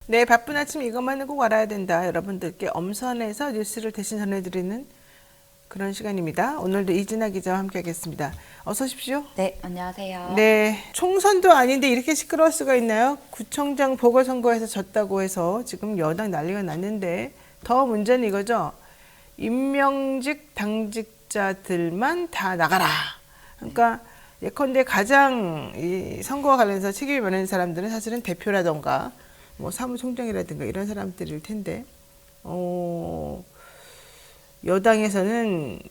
네, 바쁜 아침 이것만은 꼭 알아야 된다. 여러분들께 엄선해서 뉴스를 대신 전해드리는 그런 시간입니다. 오늘도 이진아 기자와 함께하겠습니다. 어서 오십시오. 네, 안녕하세요. 네, 총선도 아닌데 이렇게 시끄러울 수가 있나요? 구청장 보궐선거에서 졌다고 해서 지금 여당 난리가 났는데 더 문제는 이거죠. 임명직 당직자들만 다 나가라. 그러니까 예컨대 가장 이 선거와 관련해서 책임이 많은 사람들은 사실은 대표라던가 뭐 사무총장이라든가 이런 사람들일 텐데 여당에서는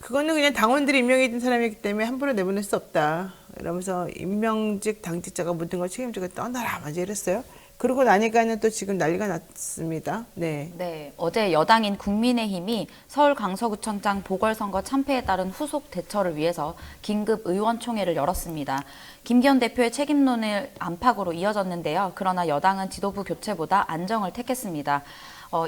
그거는 그냥 당원들이 임명해 준 사람이기 때문에 함부로 내보낼 수 없다. 이러면서 임명직 당직자가 모든 걸 책임지고 떠나라. 맞아 이랬어요. 그러고 나니까는 또 지금 난리가 났습니다. 네. 네, 어제 여당인 국민의힘이 서울 강서구청장 보궐선거 참패에 따른 후속 대처를 위해서 긴급 의원총회를 열었습니다. 김기현 대표의 책임론을 안팎으로 이어졌는데요. 그러나 여당은 지도부 교체보다 안정을 택했습니다.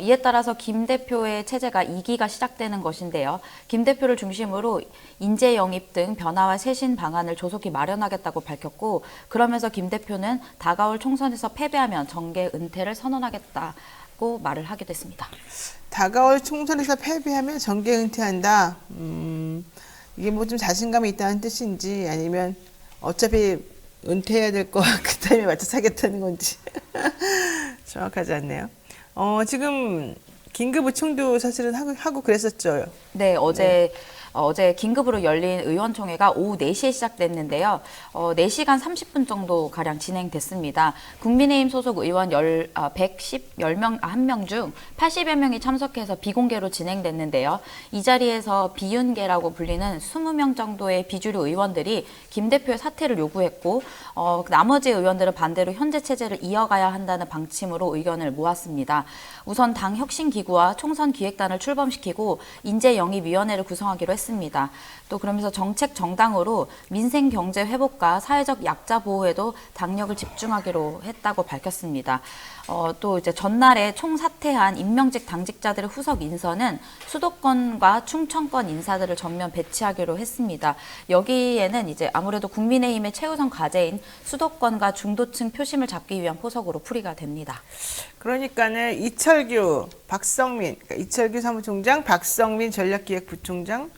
이에 따라서 김 대표의 체제가 2기가 시작되는 것인데요. 김 대표를 중심으로 인재 영입 등 변화와 쇄신 방안을 조속히 마련하겠다고 밝혔고, 그러면서 김 대표는 다가올 총선에서 패배하면 정계 은퇴를 선언하겠다고 말을 하게 됐습니다. 다가올 총선에서 패배하면 정계 은퇴한다. 이게 뭐 좀 자신감이 있다는 뜻인지 아니면 어차피 은퇴해야 될 거 그 타임에 맞춰서 하겠다는 건지 정확하지 않네요. 지금 긴급의총도 사실은 하고 그랬었죠. 네, 어제 긴급으로 열린 의원총회가 오후 4시에 시작됐는데요. 4시간 30분 정도 가량 진행됐습니다. 국민의힘 소속 의원 1명 중 80여 명이 참석해서 비공개로 진행됐는데요. 이 자리에서 비윤계라고 불리는 20명 정도의 비주류 의원들이 김 대표의 사퇴를 요구했고, 나머지 의원들은 반대로 현재 체제를 이어가야 한다는 방침으로 의견을 모았습니다. 우선 당 혁신기구와 총선기획단을 출범시키고 인재영입위원회를 구성하기로 했습니다. 또 그러면서 정책 정당으로 민생 경제 회복과 사회적 약자 보호에도 당력을 집중하기로 했다고 밝혔습니다. 또 이제 전날에 총사퇴한 임명직 당직자들의 후속 인선은 수도권과 충청권 인사들을 전면 배치하기로 했습니다. 여기에는 이제 아무래도 국민의힘의 최우선 과제인 수도권과 중도층 표심을 잡기 위한 포석으로 풀이가 됩니다. 그러니까는 이철규 사무총장, 박성민 전략기획부총장,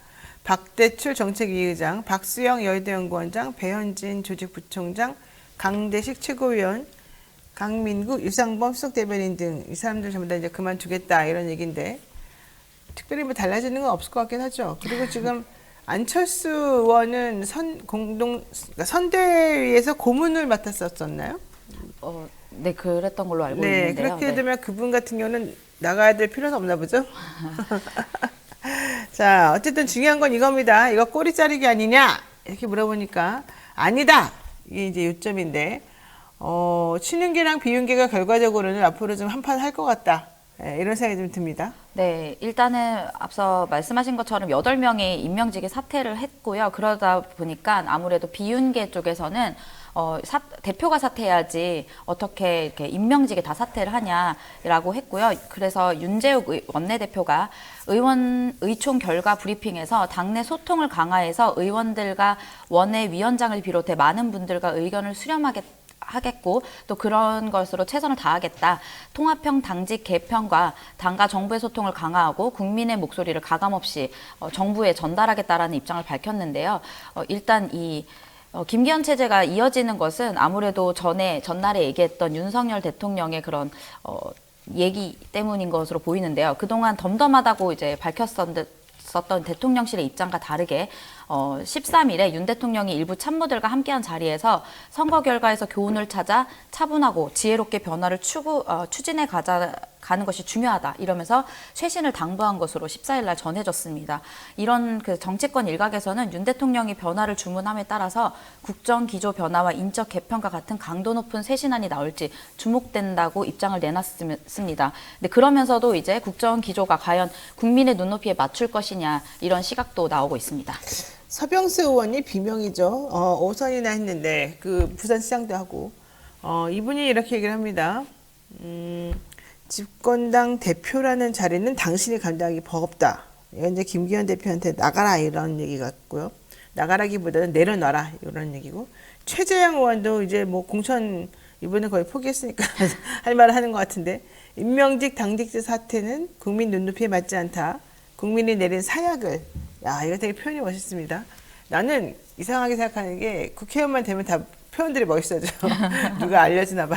박대출 정책위의장, 박수영 여의도연구원장, 배현진 조직부총장, 강대식 최고위원, 강민구, 유상범 수석대변인 등 이 사람들 전부 다 이제 그만두겠다 이런 얘기인데 특별히 뭐 달라지는 건 없을 것 같긴 하죠. 그리고 지금 안철수 의원은 선대위에서 고문을 맡았었나요? 네, 그랬던 걸로 알고 네, 있는데요. 그렇게 되면 그분 같은 경우는 나가야 될 필요는 없나 보죠? 자, 어쨌든 중요한 건 이겁니다. 이거 꼬리 자르기 아니냐? 이렇게 물어보니까 아니다. 이게 이제 요점인데, 친윤계랑 비윤계가 결과적으로는 앞으로 좀 한판 할 것 같다. 네, 이런 생각이 좀 듭니다. 네, 일단은 앞서 말씀하신 것처럼 8명이 임명직에 사퇴를 했고요. 그러다 보니까 아무래도 비윤계 쪽에서는 대표가 사퇴해야지 어떻게 이렇게 임명직에 다 사퇴를 하냐라고 했고요. 그래서 윤재욱 원내대표가 의총 결과 브리핑에서 당내 소통을 강화해서 의원들과 원내위원장을 비롯해 많은 분들과 의견을 수렴하겠고 또 그런 것으로 최선을 다하겠다. 통합형 당직 개편과 당과 정부의 소통을 강화하고 국민의 목소리를 가감없이 정부에 전달하겠다라는 입장을 밝혔는데요. 일단 김기현 체제가 이어지는 것은 아무래도 전날에 얘기했던 윤석열 대통령의 그런 얘기 때문인 것으로 보이는데요. 그동안 덤덤하다고 이제 밝혔었던 대통령실의 입장과 다르게 13일에 윤 대통령이 일부 참모들과 함께한 자리에서 선거 결과에서 교훈을 찾아 차분하고 지혜롭게 변화를 추진해 가는 것이 중요하다. 이러면서 쇄신을 당부한 것으로 14일 날 전해졌습니다. 이런 그 정치권 일각에서는 윤 대통령이 변화를 주문함에 따라서 국정 기조 변화와 인적 개편과 같은 강도 높은 쇄신안이 나올지 주목된다고 입장을 내놨습니다. 근데 그러면서도 이제 국정 기조가 과연 국민의 눈높이에 맞출 것이냐 이런 시각도 나오고 있습니다. 서병수 의원이 비명이죠. 5선이나 했는데 그 부산시장도 하고 이분이 이렇게 얘기를 합니다. 집권당 대표라는 자리는 당신이 감당하기 버겁다. 이건 이제 김기현 대표한테 나가라 이런 얘기 같고요. 나가라기보다는 내려놔라 이런 얘기고 최재형 의원도 이제 뭐 공천 이번에 거의 포기했으니까 할 말을 하는 것 같은데 임명직 당직자 사퇴는 국민 눈높이에 맞지 않다. 국민이 내린 사약을 야 이거 되게 표현이 멋있습니다. 나는 이상하게 생각하는 게 국회의원만 되면 다 표현들이 멋있어져. 누가 알려주나 봐.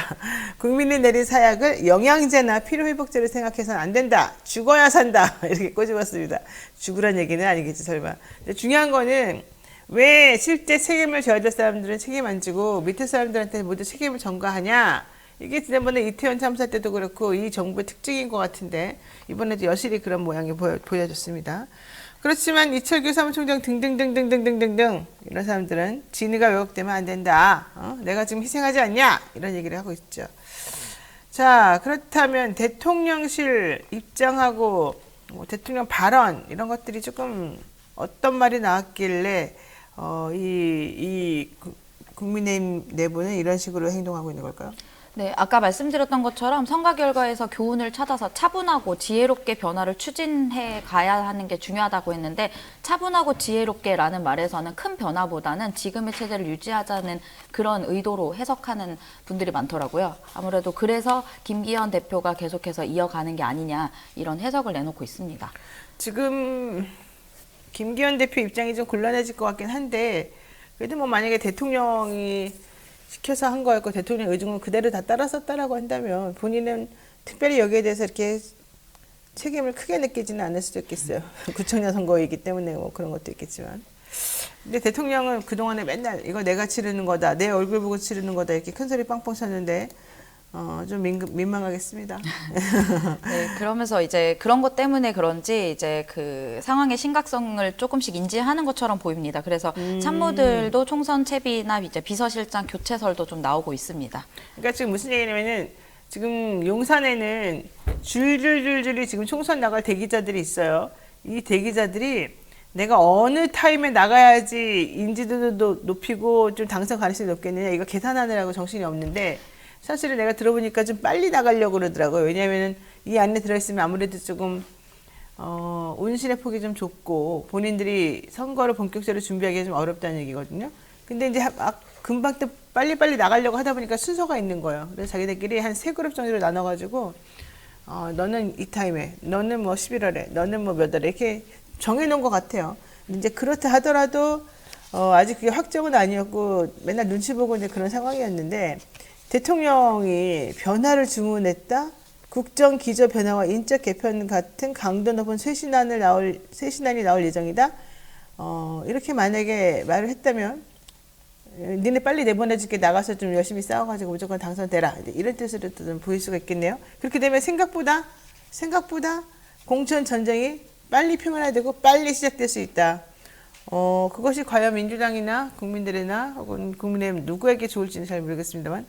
국민이 내린 사약을 영양제나 피로회복제로 생각해서는 안 된다. 죽어야 산다. 이렇게 꼬집었습니다. 죽으란 얘기는 아니겠지 설마. 근데 중요한 거는 왜 실제 책임을 져야 될 사람들은 책임 안 지고 밑에 사람들한테 모두 책임을 전가하냐. 이게 지난번에 이태원 참사 때도 그렇고 이 정부의 특징인 것 같은데 이번에도 여실히 그런 모양이 보여졌습니다. 그렇지만 이철규 사무총장 등등등등등등등 이런 사람들은 진위가 왜곡되면 안 된다. 내가 지금 희생하지 않냐? 이런 얘기를 하고 있죠. 자, 그렇다면 대통령실 입장하고 대통령 발언 이런 것들이 조금 어떤 말이 나왔길래 국민의힘 내부는 이런 식으로 행동하고 있는 걸까요? 네, 아까 말씀드렸던 것처럼 선거 결과에서 교훈을 찾아서 차분하고 지혜롭게 변화를 추진해 가야 하는 게 중요하다고 했는데 차분하고 지혜롭게라는 말에서는 큰 변화보다는 지금의 체제를 유지하자는 그런 의도로 해석하는 분들이 많더라고요. 아무래도 그래서 김기현 대표가 계속해서 이어가는 게 아니냐 이런 해석을 내놓고 있습니다. 지금 김기현 대표 입장이 좀 곤란해질 것 같긴 한데 그래도 뭐 만약에 대통령이 시켜서 한 거였고 대통령 의중을 그대로 다 따랐었다라고 한다면 본인은 특별히 여기에 대해서 이렇게 책임을 크게 느끼지는 않을 수도 있겠어요. 구청장 선거이기 때문에 뭐 그런 것도 있겠지만. 근데 대통령은 그동안에 맨날 이거 내가 치르는 거다, 내 얼굴 보고 치르는 거다 이렇게 큰 소리 빵빵 쳤는데 좀 민망하겠습니다. 네, 그러면서 이제 그런 것 때문에 그런지 이제 그 상황의 심각성을 조금씩 인지하는 것처럼 보입니다. 그래서 참모들도 총선 채비나 이제 비서실장 교체설도 좀 나오고 있습니다. 그러니까 지금 무슨 얘기냐면은 지금 용산에는 줄줄줄줄이 지금 총선 나갈 대기자들이 있어요. 이 대기자들이 내가 어느 타임에 나가야지 인지도도 높이고 좀 당선 가능성이 높겠느냐 이거 계산하느라고 정신이 없는데 사실은 내가 들어보니까 좀 빨리 나가려고 그러더라고요. 왜냐하면 이 안에 들어있으면 아무래도 조금 운신의 폭이 좀 좁고 본인들이 선거를 본격적으로 준비하기가 좀 어렵다는 얘기거든요. 근데 이제 금방 또 빨리빨리 나가려고 하다 보니까 순서가 있는 거예요. 그래서 자기들끼리 한 3그룹 정도로 나눠가지고 너는 이 타임에, 너는 뭐 11월에, 너는 뭐 몇 월에 이렇게 정해놓은 것 같아요. 이제 그렇다 하더라도 아직 그게 확정은 아니었고 맨날 눈치 보고 이제 그런 상황이었는데 대통령이 변화를 주문했다? 국정 기조 변화와 인적 개편 같은 강도 높은 쇄신안이 나올 예정이다? 이렇게 만약에 말을 했다면 니네 빨리 내보내줄게 나가서 좀 열심히 싸워가지고 무조건 당선되라 이런 뜻으로 좀 보일 수가 있겠네요. 그렇게 되면 생각보다 공천 전쟁이 빨리 평안화되고 빨리 시작될 수 있다. 그것이 과연 민주당이나 국민들이나 혹은 국민의힘 누구에게 좋을지는 잘 모르겠습니다만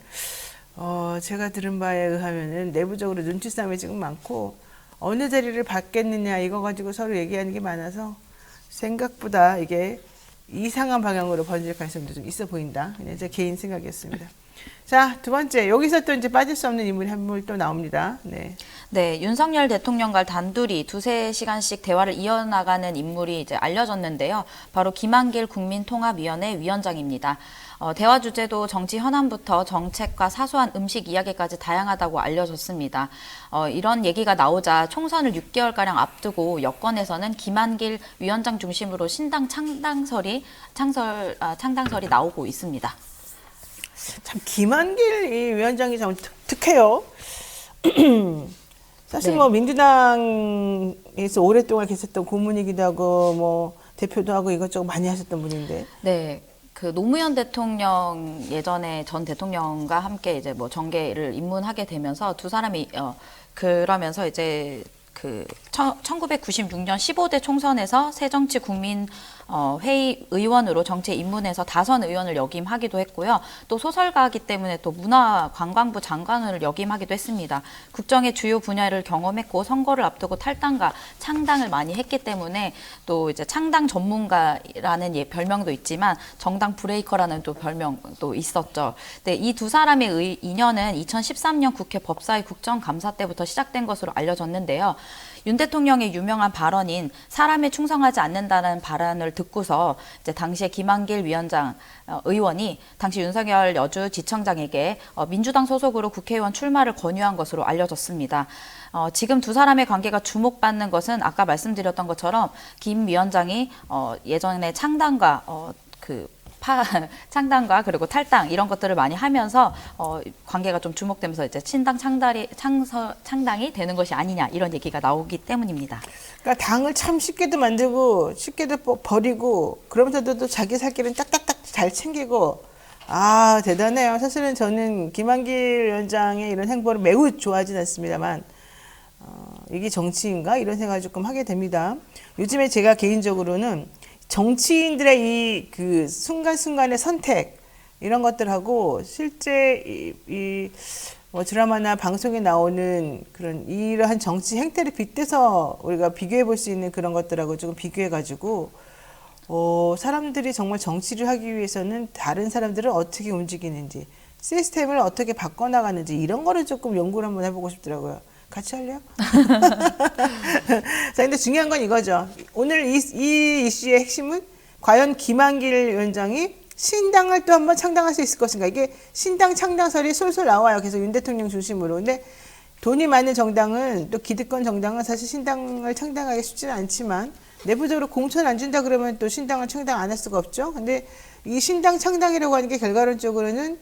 제가 들은 바에 의하면은 내부적으로 눈치 싸움이 지금 많고 어느 자리를 받겠느냐 이거 가지고 서로 얘기하는 게 많아서 생각보다 이게 이상한 방향으로 번질 가능성도 좀 있어 보인다. 그냥 제 개인 생각이었습니다. 자, 두 번째 여기서 또 이제 빠질 수 없는 인물이 한 분 또 나옵니다. 네, 윤석열 대통령과 단둘이 2~3시간씩 대화를 이어나가는 인물이 이제 알려졌는데요. 바로 김한길 국민통합위원회 위원장입니다. 대화 주제도 정치 현안부터 정책과 사소한 음식 이야기까지 다양하다고 알려졌습니다. 이런 얘기가 나오자 총선을 6개월가량 앞두고 여권에서는 김한길 위원장 중심으로 신당 창당설이 나오고 있습니다. 참 김한길 이 위원장이 참 특해요. 사실 뭐 민주당에서 오랫동안 계셨던 고문이기도 하고 뭐 대표도 하고 이것저것 많이 하셨던 분인데. 네. 그 노무현 대통령 예전에 전 대통령과 함께 이제 뭐 정계를 입문하게 되면서 두 사람이 그러면서 이제 그 1996년 15대 총선에서 새정치국민회의 의원으로 정치에 입문해서 다선 의원을 역임하기도 했고요. 또 소설가이기 때문에 또 문화관광부 장관을 역임하기도 했습니다. 국정의 주요 분야를 경험했고 선거를 앞두고 탈당과 창당을 많이 했기 때문에 또 이제 창당 전문가라는 별명도 있지만 정당 브레이커라는 또 별명도 있었죠. 네, 이 두 사람의 인연은 2013년 국회 법사위 국정감사 때부터 시작된 것으로 알려졌는데요. 윤 대통령의 유명한 발언인 사람에 충성하지 않는다는 발언을 듣고서 이제 당시에 김한길 위원장 의원이 당시 윤석열 여주지청장에게 민주당 소속으로 국회의원 출마를 권유한 것으로 알려졌습니다. 지금 두 사람의 관계가 주목받는 것은 아까 말씀드렸던 것처럼 김 위원장이 예전에 창당과 창당과 그리고 탈당 이런 것들을 많이 하면서 관계가 좀 주목되면서 이제 신당 창당이 되는 것이 아니냐 이런 얘기가 나오기 때문입니다. 그러니까 당을 참 쉽게도 만들고 쉽게도 버리고 그러면서도 또 자기 살 길은 딱딱딱 잘 챙기고 아 대단해요. 사실은 저는 김한길 위원장의 이런 행보를 매우 좋아하진 않습니다만 이게 정치인가 이런 생각을 조금 하게 됩니다. 요즘에 제가 개인적으로는 정치인들의 이 그 순간순간의 선택 이런 것들하고 실제 뭐 드라마나 방송에 나오는 그런 이러한 정치 행태를 빗대서 우리가 비교해 볼 수 있는 그런 것들하고 조금 비교해 가지고 사람들이 정말 정치를 하기 위해서는 다른 사람들을 어떻게 움직이는지 시스템을 어떻게 바꿔나가는지 이런 거를 조금 연구를 한번 해보고 싶더라고요. 같이 할래요? 자, 근데 중요한 건 이거죠. 오늘 이 이슈의 핵심은 과연 김한길 위원장이 신당을 또 한번 창당할 수 있을 것인가. 이게 신당 창당설이 솔솔 나와요. 계속 윤 대통령 중심으로. 근데 돈이 많은 정당은 또 기득권 정당은 사실 신당을 창당하기 쉽지는 않지만 내부적으로 공천 안 준다 그러면 또 신당을 창당 안 할 수가 없죠. 근데 이 신당 창당이라고 하는 게 결과론적으로는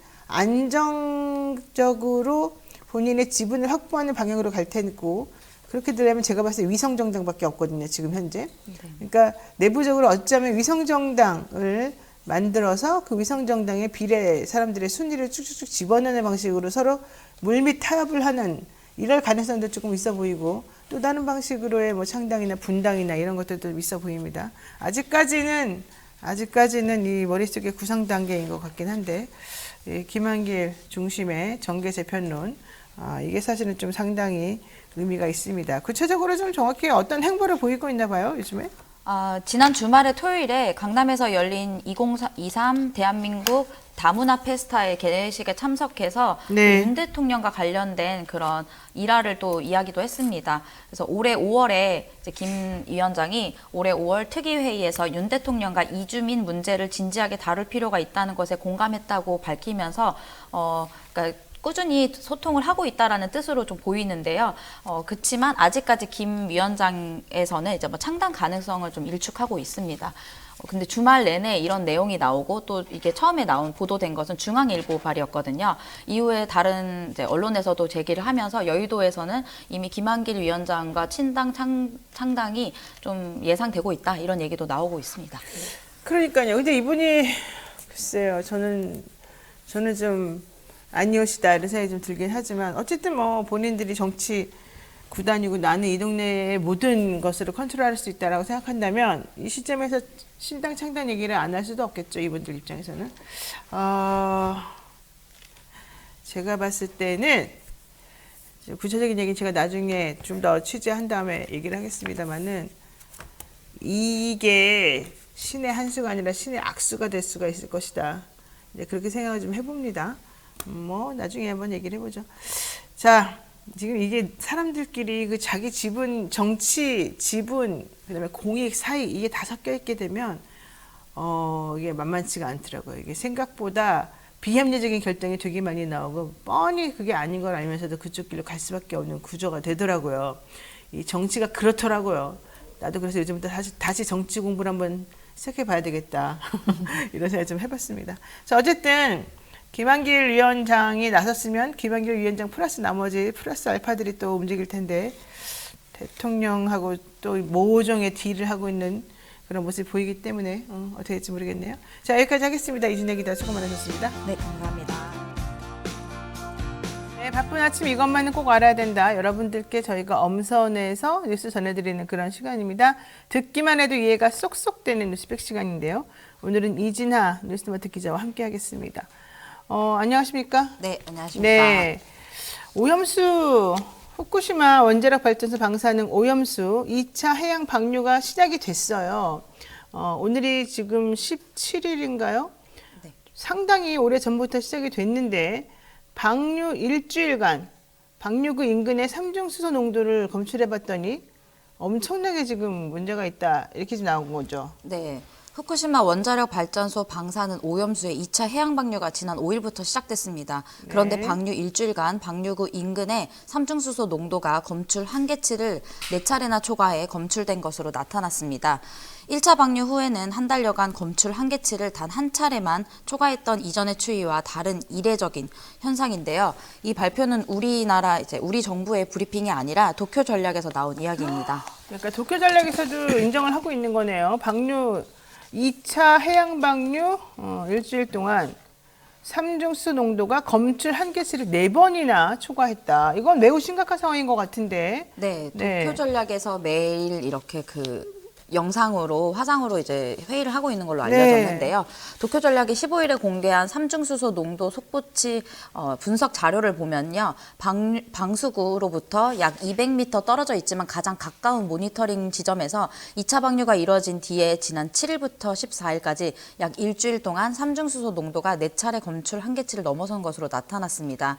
안정적으로 본인의 지분을 확보하는 방향으로 갈 테고 그렇게 되려면 제가 봤을 때 위성정당밖에 없거든요. 지금 현재. 그러니까 내부적으로 어쩌면 위성정당을 만들어서 그 위성정당의 비례 사람들의 순위를 쭉쭉쭉 집어넣는 방식으로 서로 물밑 타협을 하는 이럴 가능성도 조금 있어 보이고 또 다른 방식으로의 뭐 창당이나 분당이나 이런 것들도 있어 보입니다. 아직까지는 이 머릿속의 구상 단계인 것 같긴 한데 김한길 중심의 정계 재편론 이게 사실은 좀 상당히 의미가 있습니다. 구체적으로 좀 정확히 어떤 행보를 보이고 있나 봐요, 요즘에? 지난 주말에 토요일에 강남에서 열린 2023 대한민국 다문화 페스타의 개회식에 참석해서 네. 윤 대통령과 관련된 그런 일화를 또 이야기도 했습니다. 그래서 올해 5월에 이제 김 위원장이 올해 5월 특위회의에서 윤 대통령과 이주민 문제를 진지하게 다룰 필요가 있다는 것에 공감했다고 밝히면서 그러니까 꾸준히 소통을 하고 있다라는 뜻으로 좀 보이는데요. 그렇지만 아직까지 김 위원장에서는 이제 뭐 창당 가능성을 좀 일축하고 있습니다. 근데 주말 내내 이런 내용이 나오고 또 이게 처음에 보도된 것은 중앙일보 발이었거든요. 이후에 다른 이제 언론에서도 제기를 하면서 여의도에서는 이미 김한길 위원장과 친당 창당이 좀 예상되고 있다 이런 얘기도 나오고 있습니다. 그러니까요. 근데 이분이 글쎄요. 저는 좀 아니오시다 이런 생각이 좀 들긴 하지만 어쨌든 뭐 본인들이 정치 구단이고 나는 이 동네의 모든 것으로 컨트롤할 수 있다라고 생각한다면 이 시점에서 신당 창당 얘기를 안 할 수도 없겠죠. 이분들 입장에서는. 제가 봤을 때는 구체적인 얘기는 제가 나중에 좀 더 취재한 다음에 얘기를 하겠습니다만은 이게 신의 한 수가 아니라 신의 악수가 될 수가 있을 것이다. 이제 그렇게 생각을 좀 해봅니다. 뭐 나중에 한번 얘기를 해보죠. 자, 지금 이게 사람들끼리 그 자기 지분, 정치, 지분, 그다음에 공익, 사익 이게 다 섞여 있게 되면 이게 만만치가 않더라고요. 이게 생각보다 비합리적인 결정이 되게 많이 나오고 뻔히 그게 아닌 걸 알면서도 그쪽 길로 갈 수밖에 없는 구조가 되더라고요. 이 정치가 그렇더라고요. 나도 그래서 요즘부터 다시 정치 공부를 한번 시작해 봐야 되겠다. 이런 생각 좀 해봤습니다. 자, 어쨌든 김한길 위원장이 나섰으면 김한길 위원장 플러스 나머지 플러스 알파들이 또 움직일 텐데 대통령하고 또 모종의 딜을 하고 있는 그런 모습이 보이기 때문에 어떻게 될지 모르겠네요. 자, 여기까지 하겠습니다. 이준혜 기자 수고 많으셨습니다. 네, 감사합니다. 네, 바쁜 아침 이것만은 꼭 알아야 된다. 여러분들께 저희가 엄선해서 뉴스 전해드리는 그런 시간입니다. 듣기만 해도 이해가 쏙쏙 되는 뉴스백 시간인데요. 오늘은 이진하 뉴스마트 기자와 함께 하겠습니다. 안녕하십니까? 네, 안녕하십니까? 네, 오염수 후쿠시마 원자력 발전소 방사능 오염수 2차 해양 방류가 시작이 됐어요. 오늘이 지금 17일인가요? 네. 상당히 오래전부터 시작이 됐는데 방류 일주일간 방류구 인근의 삼중수소 농도를 검출해 봤더니 엄청나게 지금 문제가 있다 이렇게 나온 거죠. 네. 후쿠시마 원자력 발전소 방사능 오염수의 2차 해양 방류가 지난 5일부터 시작됐습니다. 그런데 네. 방류 일주일간 방류구 인근의 삼중수소 농도가 검출 한계치를 4차례나 초과해 검출된 것으로 나타났습니다. 1차 방류 후에는 한 달여간 검출 한계치를 단 한 차례만 초과했던 이전의 추이와 다른 이례적인 현상인데요. 이 발표는 우리 정부의 브리핑이 아니라 도쿄 전략에서 나온 이야기입니다. 그러니까 도쿄 전략에서도 인정을 하고 있는 거네요. 방류 2차 해양 방류 일주일 동안 삼중수 농도가 검출 한계치를 4번이나 초과했다. 이건 매우 심각한 상황인 것 같은데. 네, 도쿄 네. 전략에서 매일 이렇게 화상으로 이제 회의를 하고 있는 걸로 알려졌는데요. 도쿄 전략이 15일에 공개한 삼중수소 농도 속보치 분석 자료를 보면요. 방수구로부터 약 200m 떨어져 있지만 가장 가까운 모니터링 지점에서 2차 방류가 이뤄진 뒤에 지난 7일부터 14일까지 약 일주일 동안 삼중수소 농도가 4차례 검출 한계치를 넘어선 것으로 나타났습니다.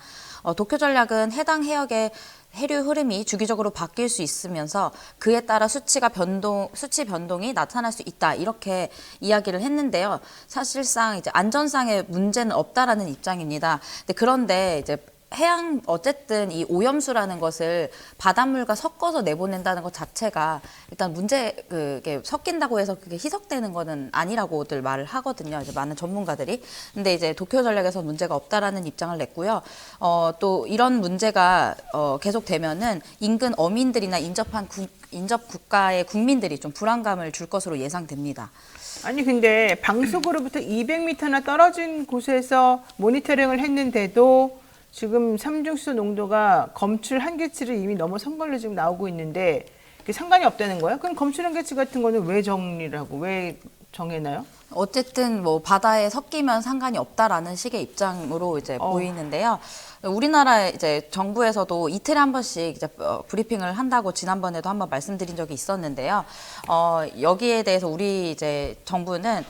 도쿄 전략은 해당 해역의 해류 흐름이 주기적으로 바뀔 수 있으면서 그에 따라 수치 변동이 나타날 수 있다 이렇게 이야기를 했는데요. 사실상 이제 안전상의 문제는 없다라는 입장입니다. 그런데 이제 어쨌든 이 오염수라는 것을 바닷물과 섞어서 내보낸다는 것 자체가 일단 그게 섞인다고 해서 그게 희석되는 거는 아니라고들 말을 하거든요. 이제 많은 전문가들이. 근데 이제 도쿄 전략에서 문제가 없다라는 입장을 냈고요. 또 이런 문제가 계속되면은 인근 어민들이나 인접 국가의 국민들이 좀 불안감을 줄 것으로 예상됩니다. 아니 근데 방수구로부터 200m나 떨어진 곳에서 모니터링을 했는데도 지금 삼중수소 농도가 검출 한계치를 이미 넘어선 걸로 지금 나오고 있는데 그게 상관이 없다는 거예요? 그럼 검출 한계치 같은 거는 왜 정해나요? 어쨌든 바다에 섞이면 상관이 없다라는 식의 입장으로 이제 보이는데요. 우리나라 이제 정부에서도 이틀에 한 번씩 이제 브리핑을 한다고 지난번에도 한번 말씀드린 적이 있었는데요. 여기에 대해서 우리 이제 정부는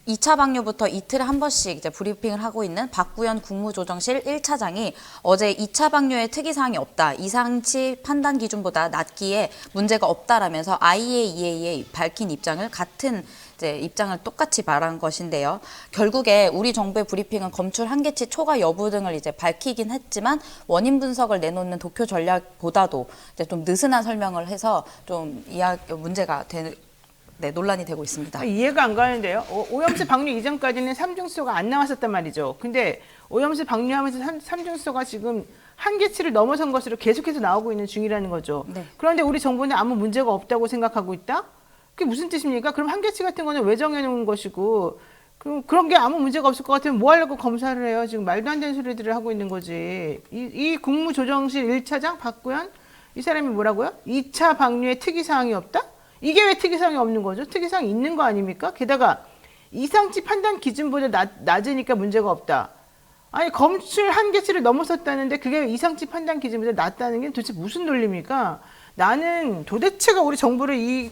2차 방류부터 이틀에 한 번씩 이제 브리핑을 하고 있는 박구현 국무조정실 1차장이 어제 2차 방류에 특이사항이 없다. 이상치 판단 기준보다 낮기에 문제가 없다라면서 IAEA에 밝힌 입장을 입장을 똑같이 말한 것인데요. 결국에 우리 정부의 브리핑은 검출 한계치 초과 여부 등을 이제 밝히긴 했지만 원인 분석을 내놓는 도쿄 전략보다도 이제 좀 느슨한 설명을 해서 좀 논란이 되고 있습니다. 이해가 안 가는데요. 오염수 방류 이전까지는 삼중수소가 안 나왔었단 말이죠. 근데 오염수 방류하면서 삼중수소가 지금 한계치를 넘어선 것으로 계속해서 나오고 있는 중이라는 거죠. 네. 그런데 우리 정부는 아무 문제가 없다고 생각하고 있다? 그게 무슨 뜻입니까? 그럼 한계치 같은 거는 왜 정해놓은 것이고 그런 게 아무 문제가 없을 것 같으면 뭐 하려고 검사를 해요? 지금 말도 안 되는 소리들을 하고 있는 거지. 이 국무조정실 1차장 박구현 이 사람이 뭐라고요? 2차 방류에 특이사항이 없다? 이게 왜 특이사항이 없는 거죠? 특이사항이 있는 거 아닙니까? 게다가 이상치 판단 기준보다 낮으니까 문제가 없다. 아니 검출 한계치를 넘어섰다는데 그게 이상치 판단 기준보다 낮다는 게 도대체 무슨 논리입니까? 나는 도대체가 우리 정부를 이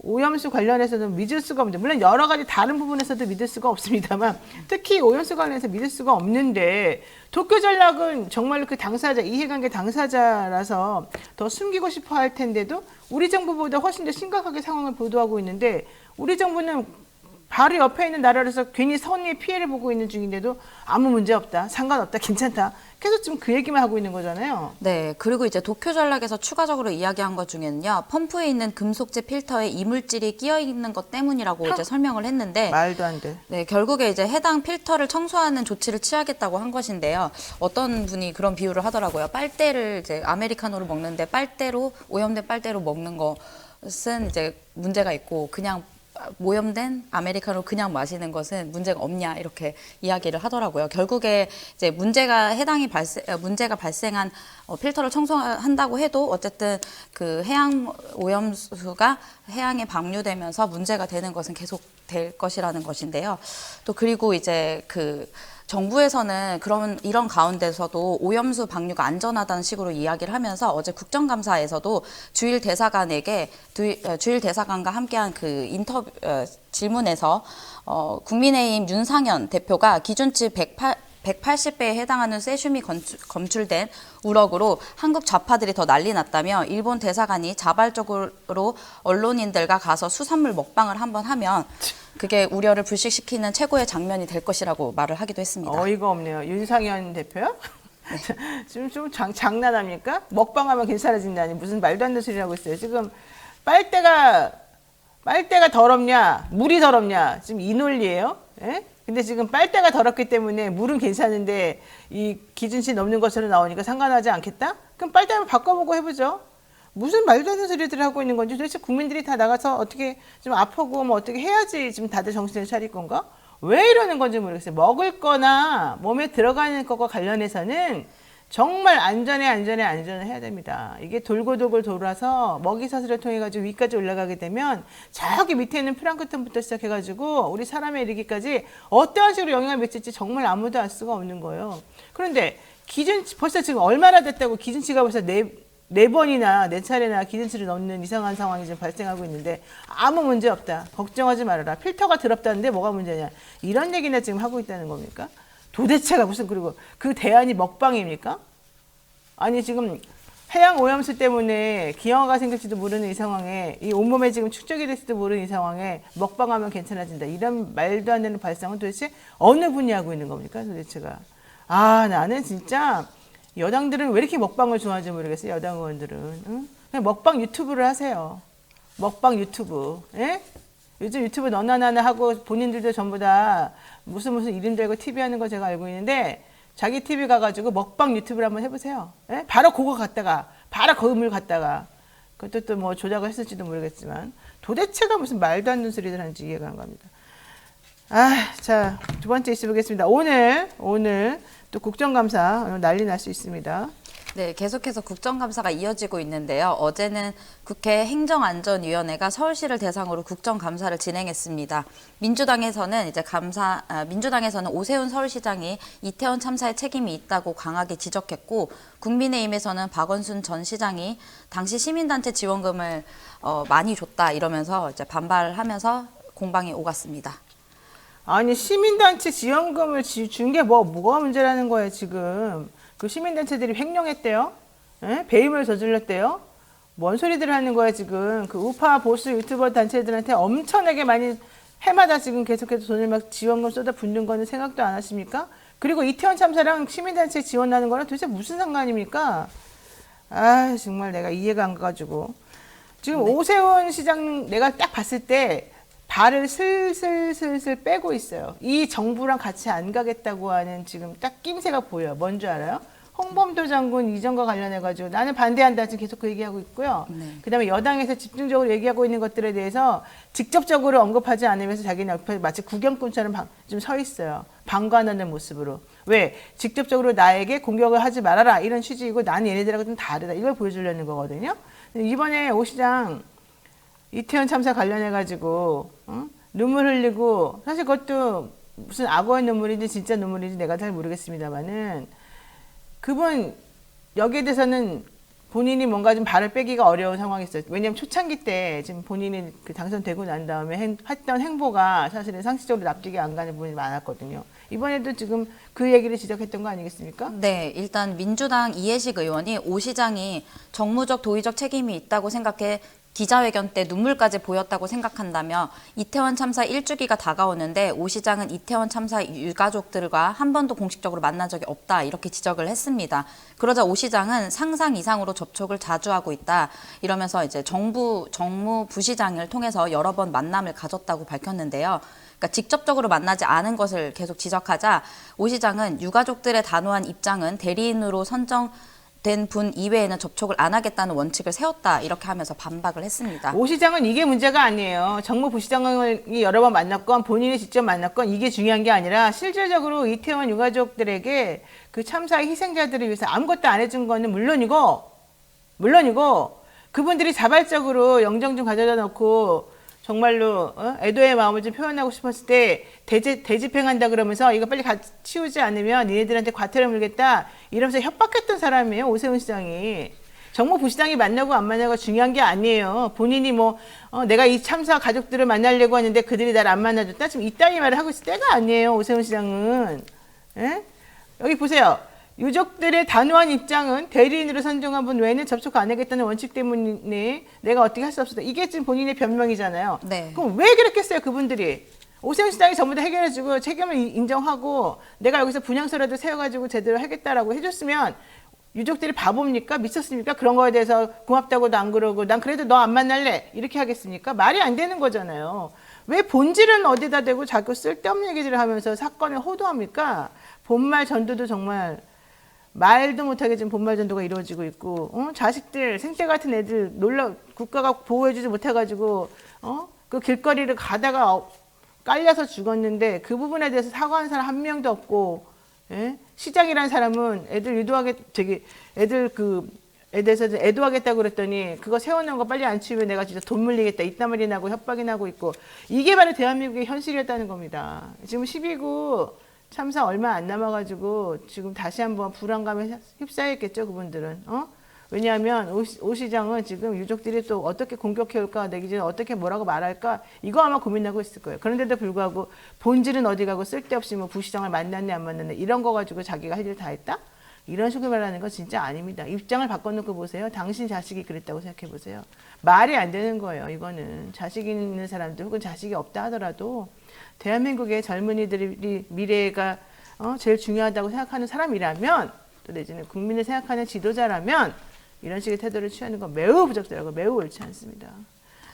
오염수 관련해서는 믿을 수가 없는데 물론 여러 가지 다른 부분에서도 믿을 수가 없습니다만 특히 오염수 관련해서 믿을 수가 없는데 도쿄 전략은 정말로 그 당사자 이해관계 당사자라서 더 숨기고 싶어 할 텐데도 우리 정부보다 훨씬 더 심각하게 상황을 보도하고 있는데 우리 정부는 바로 옆에 있는 나라라서 괜히 선의의 피해를 보고 있는 중인데도 아무 문제 없다, 상관없다, 괜찮다. 계속 지금 그 얘기만 하고 있는 거잖아요. 네, 그리고 이제 도쿄 전략에서 추가적으로 이야기한 것 중에는요, 펌프에 있는 금속재 필터에 이물질이 끼어 있는 것 때문이라고 이제 설명을 했는데, 말도 안 돼. 네, 결국에 이제 해당 필터를 청소하는 조치를 취하겠다고 한 것인데요. 어떤 분이 그런 비유를 하더라고요. 빨대를 이제 아메리카노를 먹는데 오염된 빨대로 먹는 것은 이제 문제가 있고 그냥 오염된 아메리카노 그냥 마시는 것은 문제가 없냐 이렇게 이야기를 하더라고요. 결국에 이제 문제가 발생한 필터를 청소한다고 해도 어쨌든 그 해양 오염수가 해양에 방류되면서 문제가 되는 것은 계속 될 것이라는 것인데요. 또 그리고 이제 정부에서는 이런 가운데서도 오염수 방류가 안전하다는 식으로 이야기를 하면서 어제 국정감사에서도 주일 대사관과 함께한 그 인터뷰 질문에서 국민의힘 윤상현 대표가 기준치 180배에 해당하는 세슘이 검출된 우럭으로 한국 좌파들이 더 난리 났다며 일본 대사관이 자발적으로 언론인들과 가서 수산물 먹방을 한번 하면 그게 우려를 불식시키는 최고의 장면이 될 것이라고 말을 하기도 했습니다. 어이가 없네요. 윤상현 대표요? 지금 좀 장난합니까? 먹방하면 괜찮아진다니 무슨 말도 안 되는 소리를 하고 있어요. 지금 빨대가 더럽냐, 물이 더럽냐, 지금 이 논리예요. 예? 근데 지금 빨대가 더럽기 때문에 물은 괜찮은데 이 기준치 넘는 것으로 나오니까 상관하지 않겠다? 그럼 빨대 한번 바꿔보고 해보죠. 무슨 말도 안 되는 소리들을 하고 있는 건지 도대체 국민들이 다 나가서 어떻게 좀 아프고 뭐 어떻게 해야지 지금 다들 정신을 차릴 건가? 왜 이러는 건지 모르겠어요. 먹을 거나 몸에 들어가는 것과 관련해서는 정말 안전에 해야 됩니다. 이게 돌고 돌아서 먹이사슬을 통해 가지고 위까지 올라가게 되면 저기 밑에 있는 플랑크톤부터 시작해가지고 우리 사람에 이르기까지 어떠한 식으로 영향을 미칠지 정말 아무도 알 수가 없는 거예요. 그런데 기준치 벌써 지금 얼마나 됐다고 기준치가 벌써 네 번이나 네 차례나 기준치를 넘는 이상한 상황이 지금 발생하고 있는데 아무 문제 없다. 걱정하지 말아라. 필터가 더럽다는데 뭐가 문제냐. 이런 얘기나 지금 하고 있다는 겁니까? 도대체가 무슨 그리고 그 대안이 먹방입니까? 아니 지금 해양 오염수 때문에 기형아가 생길지도 모르는 이 상황에 이 온몸에 지금 축적이 될지도 모르는 이 상황에 먹방하면 괜찮아진다. 이런 말도 안 되는 발상은 도대체 어느 분이 하고 있는 겁니까? 도대체가. 아 나는 진짜 여당들은 왜 이렇게 먹방을 좋아하는지 모르겠어요. 여당 의원들은. 응? 그냥 먹방 유튜브를 하세요. 먹방 유튜브. 예? 요즘 유튜브 너나 나나 하고 본인들도 전부 다 무슨 이름 대고 TV 하는 거 제가 알고 있는데 자기 TV 가가지고 먹방 유튜브를 한번 해보세요. 예? 바로 그거 갔다가 바로 거음을 갔다가 그것도 또 뭐 조작을 했을지도 모르겠지만 도대체가 무슨 말도 안 되는 소리들 하는지 이해가 안 갑니다. 아, 자, 두 번째 이슈 보겠습니다. 오늘 또 국정감사 오늘 난리 날 수 있습니다. 네, 계속해서 국정감사가 이어지고 있는데요. 어제는 국회 행정안전위원회가 서울시를 대상으로 국정감사를 진행했습니다. 민주당에서는 오세훈 서울시장이 이태원 참사에 책임이 있다고 강하게 지적했고, 국민의힘에서는 박원순 전 시장이 당시 시민단체 지원금을 많이 줬다 이러면서 이제 반발하면서 공방이 오갔습니다. 아니 시민단체 지원금을 준 게 뭐가 문제라는 거예요 지금. 그 시민단체들이 횡령했대요. 에? 배임을 저질렀대요. 뭔 소리들 하는 거야 지금. 그 우파 보수 유튜버 단체들한테 엄청나게 많이 해마다 지금 계속해서 돈을 막 지원금 쏟아 붓는 거는 생각도 안 하십니까? 그리고 이태원 참사랑 시민단체 지원하는 거랑 도대체 무슨 상관입니까? 아 정말 내가 이해가 안 가가지고. 지금 네. 오세훈 시장 내가 딱 봤을 때 발을 슬슬 빼고 있어요. 이 정부랑 같이 안 가겠다고 하는 지금 딱 낌새가 보여요. 뭔 줄 알아요? 홍범도 장군 이전과 관련해가지고 나는 반대한다 지금 계속 그 얘기하고 있고요. 네. 그다음에 여당에서 집중적으로 얘기하고 있는 것들에 대해서 직접적으로 언급하지 않으면서 자기는 옆에 마치 구경꾼처럼 좀 서 있어요. 방관하는 모습으로. 왜? 직접적으로 나에게 공격을 하지 말아라 이런 취지이고 나는 얘네들하고 좀 다르다. 이걸 보여주려는 거거든요. 이번에 오 시장 이태원 참사 관련해가지고 눈물 흘리고 사실 그것도 무슨 악어의 눈물인지 진짜 눈물인지 내가 잘 모르겠습니다만은 그분 여기에 대해서는 본인이 뭔가 좀 발을 빼기가 어려운 상황이 있어요. 왜냐하면 초창기 때 지금 본인이 그 당선되고 난 다음에 했던 행보가 사실은 상식적으로 납득이 안 가는 부분이 많았거든요. 이번에도 지금 그 얘기를 지적했던 거 아니겠습니까? 네, 일단 민주당 이해식 의원이 오 시장이 정무적 도의적 책임이 있다고 생각해 기자회견 때 눈물까지 보였다고 생각한다며 이태원 참사 1주기가 다가오는데 오 시장은 이태원 참사 유가족들과 한 번도 공식적으로 만난 적이 없다 이렇게 지적을 했습니다. 그러자 오 시장은 상상 이상으로 접촉을 자주 하고 있다 이러면서 이제 정무 부시장을 통해서 여러 번 만남을 가졌다고 밝혔는데요. 그러니까 직접적으로 만나지 않은 것을 계속 지적하자 오 시장은 유가족들의 단호한 입장은 대리인으로 된 분 이외에는 접촉을 안 하겠다는 원칙을 세웠다 이렇게 하면서 반박을 했습니다. 오 시장은 이게 문제가 아니에요. 정무 부시장을 여러 번 만났건 본인이 직접 만났건 이게 중요한 게 아니라 실질적으로 이태원 유가족들에게 그 참사의 희생자들을 위해서 아무것도 안 해준 거는 물론이고 그분들이 자발적으로 영정 좀 가져다 놓고 정말로 애도의 마음을 좀 표현하고 싶었을 때 대집행한다 그러면서 이거 빨리 치우지 않으면 니네들한테 과태료 물겠다 이러면서 협박했던 사람이에요. 오세훈 시장이. 정무 부시장이 만나고 안 만나고 중요한 게 아니에요. 본인이 내가 이 참사 가족들을 만나려고 하는데 그들이 나를 안 만나줬다. 지금 이따위 말을 하고 있을 때가 아니에요. 오세훈 시장은. 에? 여기 보세요. 유족들의 단호한 입장은 대리인으로 선정한 분 외에는 접촉 안 하겠다는 원칙 때문에 내가 어떻게 할 수 없었다. 이게 지금 본인의 변명이잖아요. 네. 그럼 왜 그랬겠어요, 그분들이? 오세훈 시장이 전부 다 해결해주고 책임을 인정하고 내가 여기서 분향소라도 세워가지고 제대로 하겠다라고 해줬으면 유족들이 바보입니까? 미쳤습니까? 그런 거에 대해서 고맙다고도 안 그러고 난 그래도 너 안 만날래 이렇게 하겠습니까? 말이 안 되는 거잖아요. 왜 본질은 어디다 대고 자꾸 쓸데없는 얘기들을 하면서 사건을 호도합니까? 본말 전도도 정말 말도 못하게 지금 본말 전도가 이루어지고 있고, 자식들 생태 같은 애들 국가가 보호해주지 못해가지고 그 길거리를 가다가 깔려서 죽었는데 그 부분에 대해서 사과하는 사람 한 명도 없고, 예? 시장이라는 사람은 애들 유도하게 애에 대해서 애도하겠다고 그랬더니 그거 세워놓은 거 빨리 안 치우면 내가 진짜 돈 물리겠다 이딴 말이 나고 협박이 나고 있고, 이게 바로 대한민국의 현실이었다는 겁니다. 지금 12구 참사 얼마 안 남아가지고 지금 다시 한번 불안감에 휩싸였겠죠, 그분들은. 왜냐하면 오 시장은 지금 유족들이 또 어떻게 공격해올까, 내기전에 어떻게 뭐라고 말할까, 이거 아마 고민하고 있을 거예요. 그런데도 불구하고 본질은 어디 가고 쓸데없이 뭐 부시장을 만났네 안 만났네 이런 거 가지고 자기가 할 일 다 했다? 이런 식으로 말하는 건 진짜 아닙니다. 입장을 바꿔놓고 보세요. 당신 자식이 그랬다고 생각해 보세요. 말이 안 되는 거예요. 이거는 자식이 있는 사람들 혹은 자식이 없다 하더라도 대한민국의 젊은이들이 미래가 제일 중요하다고 생각하는 사람이라면, 또 내지는 국민을 생각하는 지도자라면 이런 식의 태도를 취하는 건 매우 부적절하고 매우 옳지 않습니다.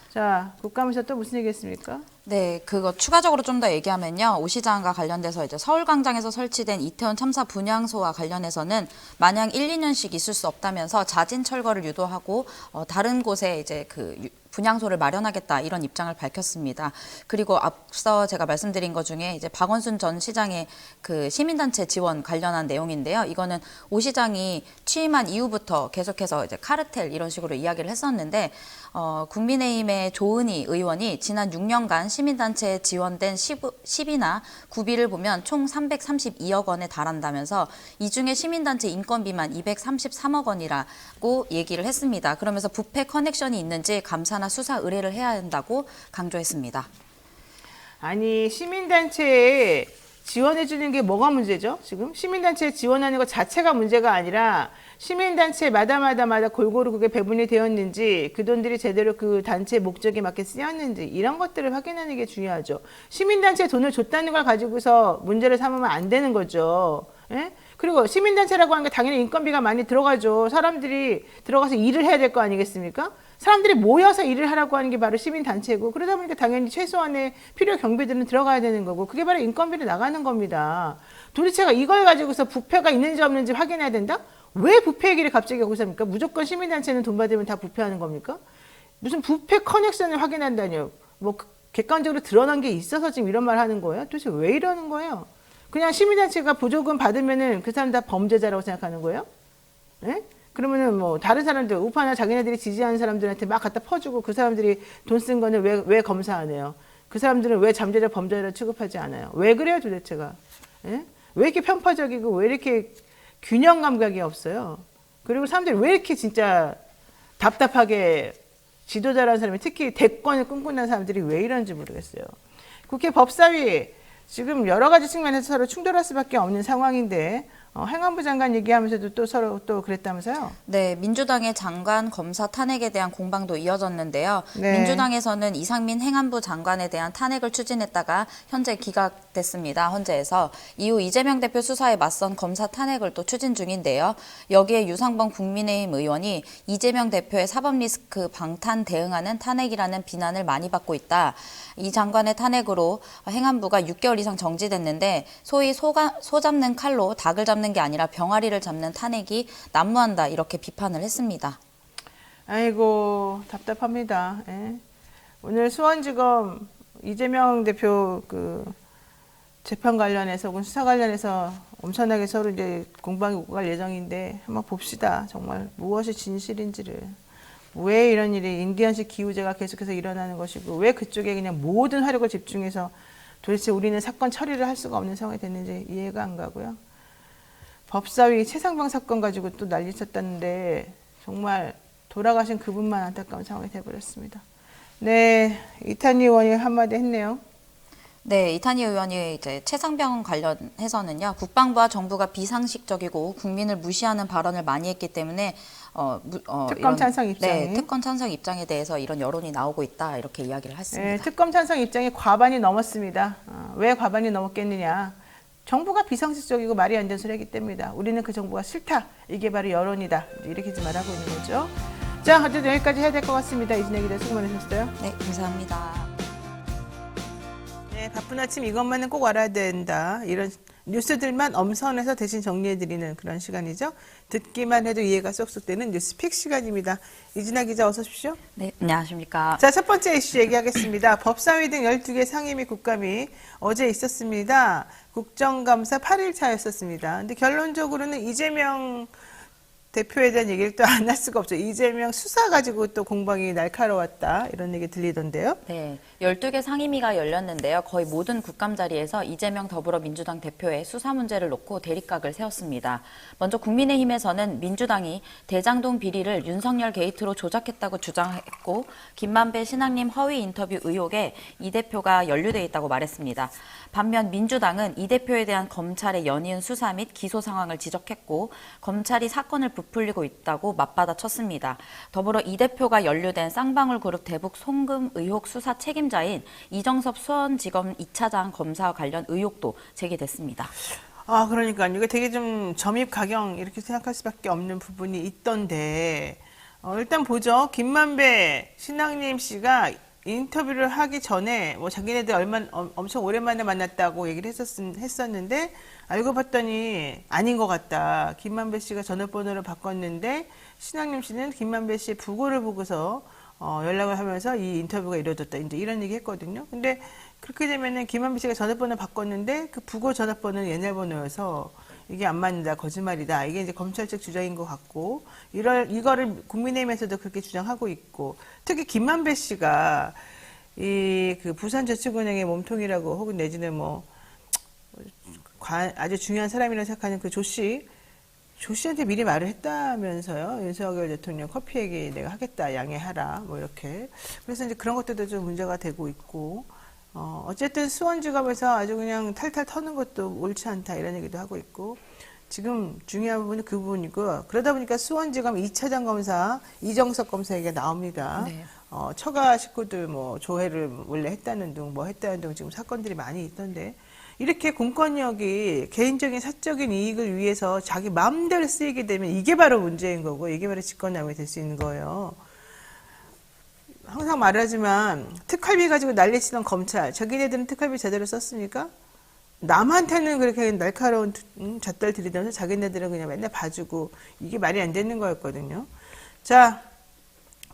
자, 국감에서 또 무슨 얘기했습니까? 네, 그거 추가적으로 좀 더 얘기하면요. 오 시장과 관련돼서 이제 서울광장에서 설치된 이태원 참사 분향소와 관련해서는 마냥 1, 2년씩 있을 수 없다면서 자진 철거를 유도하고 다른 곳에 이제 분향소를 마련하겠다 이런 입장을 밝혔습니다. 그리고 앞서 제가 말씀드린 것 중에 이제 박원순 전 시장의 그 시민단체 지원 관련한 내용인데요. 이거는 오 시장이 취임한 이후부터 계속해서 이제 카르텔 이런 식으로 이야기를 했었는데 국민의힘의 조은희 의원이 지난 6년간 시민단체에 지원된 시비나 구비를 보면 총 332억 원에 달한다면서 이 중에 시민단체 인건비만 233억 원이라고 얘기를 했습니다. 그러면서 부패 커넥션이 있는지 감사나 수사 의뢰를 해야 한다고 강조했습니다. 아니, 시민단체에 지원해 주는 게 뭐가 문제죠? 지금 시민단체에 지원하는 것 자체가 문제가 아니라 시민단체마다 골고루 그게 배분이 되었는지, 그 돈들이 제대로 그 단체 목적에 맞게 쓰였는지 이런 것들을 확인하는 게 중요하죠. 시민단체에 돈을 줬다는 걸 가지고서 문제를 삼으면 안 되는 거죠. 예? 그리고 시민단체라고 하는 게 당연히 인건비가 많이 들어가죠. 사람들이 들어가서 일을 해야 될 거 아니겠습니까? 사람들이 모여서 일을 하라고 하는 게 바로 시민단체고, 그러다 보니까 당연히 최소한의 필요 경비들은 들어가야 되는 거고, 그게 바로 인건비로 나가는 겁니다. 도대체가 이걸 가지고서 부패가 있는지 없는지 확인해야 된다? 왜 부패 얘기를 갑자기 여기서 합니까? 무조건 시민단체는 돈 받으면 다 부패하는 겁니까? 무슨 부패 커넥션을 확인한다뇨. 뭐 객관적으로 드러난 게 있어서 지금 이런 말 하는 거예요? 도대체 왜 이러는 거예요? 그냥 시민단체가 보조금 받으면은 그 사람 다 범죄자라고 생각하는 거예요? 예? 그러면은 뭐 다른 사람들, 우파나 자기네들이 지지하는 사람들한테 막 갖다 퍼주고 그 사람들이 돈 쓴 거는 왜 검사 안 해요? 그 사람들은 왜 잠재적 범죄자로 취급하지 않아요? 왜 그래요 도대체가? 예? 왜 이렇게 편파적이고 왜 이렇게 균형 감각이 없어요? 그리고 사람들이 왜 이렇게 진짜 답답하게, 지도자라는 사람이 특히 대권을 꿈꾸는 사람들이 왜 이런지 모르겠어요. 국회 법사위 지금 여러 가지 측면에서 서로 충돌할 수밖에 없는 상황인데 행안부 장관 얘기하면서도 또 서로 또 그랬다면서요? 네, 민주당의 장관 검사 탄핵에 대한 공방도 이어졌는데요. 네. 민주당에서는 이상민 행안부 장관에 대한 탄핵을 추진했다가 현재 기각됐습니다. 헌재에서. 이후 이재명 대표 수사에 맞선 검사 탄핵을 또 추진 중인데요. 여기에 유상범 국민의힘 의원이 이재명 대표의 사법 리스크 방탄 대응하는 탄핵이라는 비난을 많이 받고 있다. 이 장관의 탄핵으로 행안부가 6개월 이상 정지됐는데 소위 소 잡는 칼로 닭을 잡는 게 아니라 병아리를 잡는 탄핵이 난무한다 이렇게 비판을 했습니다. 아이고 답답합니다. 예. 오늘 수원지검 이재명 대표 그 재판 관련해서 혹은 수사 관련해서 엄청나게 서로 이제 공방이 오고 갈 예정인데 한번 봅시다. 정말 무엇이 진실인지를. 왜 이런 일이 인디언식 기후제가 계속해서 일어나는 것이고 왜 그쪽에 그냥 모든 화력을 집중해서 도대체 우리는 사건 처리를 할 수가 없는 상황이 됐는지 이해가 안 가고요. 법사위 최상방 사건 가지고 또 난리 쳤다는데 정말 돌아가신 그분만 안타까운 상황이 돼버렸습니다. 네, 이탄희 의원이 한마디 했네요. 네, 이탄희 의원이 이제 최상병 관련해서는요, 국방부와 정부가 비상식적이고 국민을 무시하는 발언을 많이 했기 때문에 특검 찬성 입장이. 네, 특검 찬성 입장에 대해서 이런 여론이 나오고 있다 이렇게 이야기를 했습니다. 네, 특검 찬성 입장이 과반이 넘었습니다. 왜 과반이 넘었겠느냐? 정부가 비상식적이고 말이 안 되는 소리 하기 때문이다. 우리는 그 정부가 싫다. 이게 바로 여론이다. 이렇게 말하고 있는 거죠. 자, 어쨌든 여기까지 해야 될 것 같습니다. 이진혜 기자 수고 많으셨어요. 네, 감사합니다. 네, 바쁜 아침 이것만은 꼭 알아야 된다. 이런 뉴스들만 엄선해서 대신 정리해드리는 그런 시간이죠. 듣기만 해도 이해가 쏙쏙 되는 뉴스픽 시간입니다. 이진아 기자 어서 오십시오. 네, 안녕하십니까. 자, 첫 번째 이슈 얘기하겠습니다. 법사위 등 12개 상임위 국감이 어제 있었습니다. 국정감사 8일차였었습니다. 근데 결론적으로는 이재명 대표에 대한 얘기를 또 안 할 수가 없죠. 이재명 수사 가지고 또 공방이 날카로웠다. 이런 얘기 들리던데요. 네, 12개 상임위가 열렸는데요. 거의 모든 국감 자리에서 이재명 더불어민주당 대표의 수사 문제를 놓고 대립각을 세웠습니다. 먼저 국민의힘에서는 민주당이 대장동 비리를 윤석열 게이트로 조작했다고 주장했고 김만배 신앙님 허위 인터뷰 의혹에 이 대표가 연루돼 있다고 말했습니다. 반면 민주당은 이 대표에 대한 검찰의 연이은 수사 및 기소 상황을 지적했고 검찰이 사건을 부풀리고 있다고 맞받아쳤습니다. 더불어 이 대표가 연루된 쌍방울 그룹 대북 송금 의혹 수사 책임자인 이정섭 수원지검 2차장 검사와 관련 의혹도 제기됐습니다. 아, 그러니까요. 이게 되게 좀 점입가경 이렇게 생각할 수밖에 없는 부분이 있던데 일단 보죠. 김만배 신앙님 씨가 인터뷰를 하기 전에 뭐 자기네들 엄청 오랜만에 만났다고 얘기를 했었는데 알고 봤더니 아닌 것 같다. 김만배 씨가 전화번호를 바꿨는데 신앙님 씨는 김만배 씨의 부고를 보고서 연락을 하면서 이 인터뷰가 이루어졌다. 이제 이런 얘기 했거든요. 근데 그렇게 되면은 김만배 씨가 전화번호 바꿨는데 그 부고 전화번호는 옛날 번호여서 이게 안 맞는다, 거짓말이다. 이게 이제 검찰 측 주장인 것 같고, 이거를 국민의힘에서도 그렇게 주장하고 있고, 특히 김만배 씨가 그 부산저축은행의 몸통이라고 혹은 내지는 뭐 아주 중요한 사람이라고 생각하는 그 조 씨한테 미리 말을 했다면서요. 윤석열 대통령 커피 얘기 내가 하겠다, 양해하라, 뭐 이렇게. 그래서 이제 그런 것들도 좀 문제가 되고 있고, 어쨌든 수원지검에서 아주 그냥 탈탈 터는 것도 옳지 않다 이런 얘기도 하고 있고 지금 중요한 부분은 그 부분이고 그러다 보니까 수원지검 2차장 검사 이정석 검사 얘기가 나옵니다. 네. 처가 식구들 뭐 조회를 원래 했다는 둥 뭐 했다는 둥 지금 사건들이 많이 있던데 이렇게 공권력이 개인적인 사적인 이익을 위해서 자기 마음대로 쓰이게 되면 이게 바로 문제인 거고 이게 바로 직권남용이 될 수 있는 거예요. 항상 말하지만 특활비 가지고 난리치던 검찰 자기네들은 특활비 제대로 썼습니까? 남한테는 그렇게 날카로운 잣달 들이대면서 자기네들은 그냥 맨날 봐주고 이게 말이 안 되는 거였거든요. 자,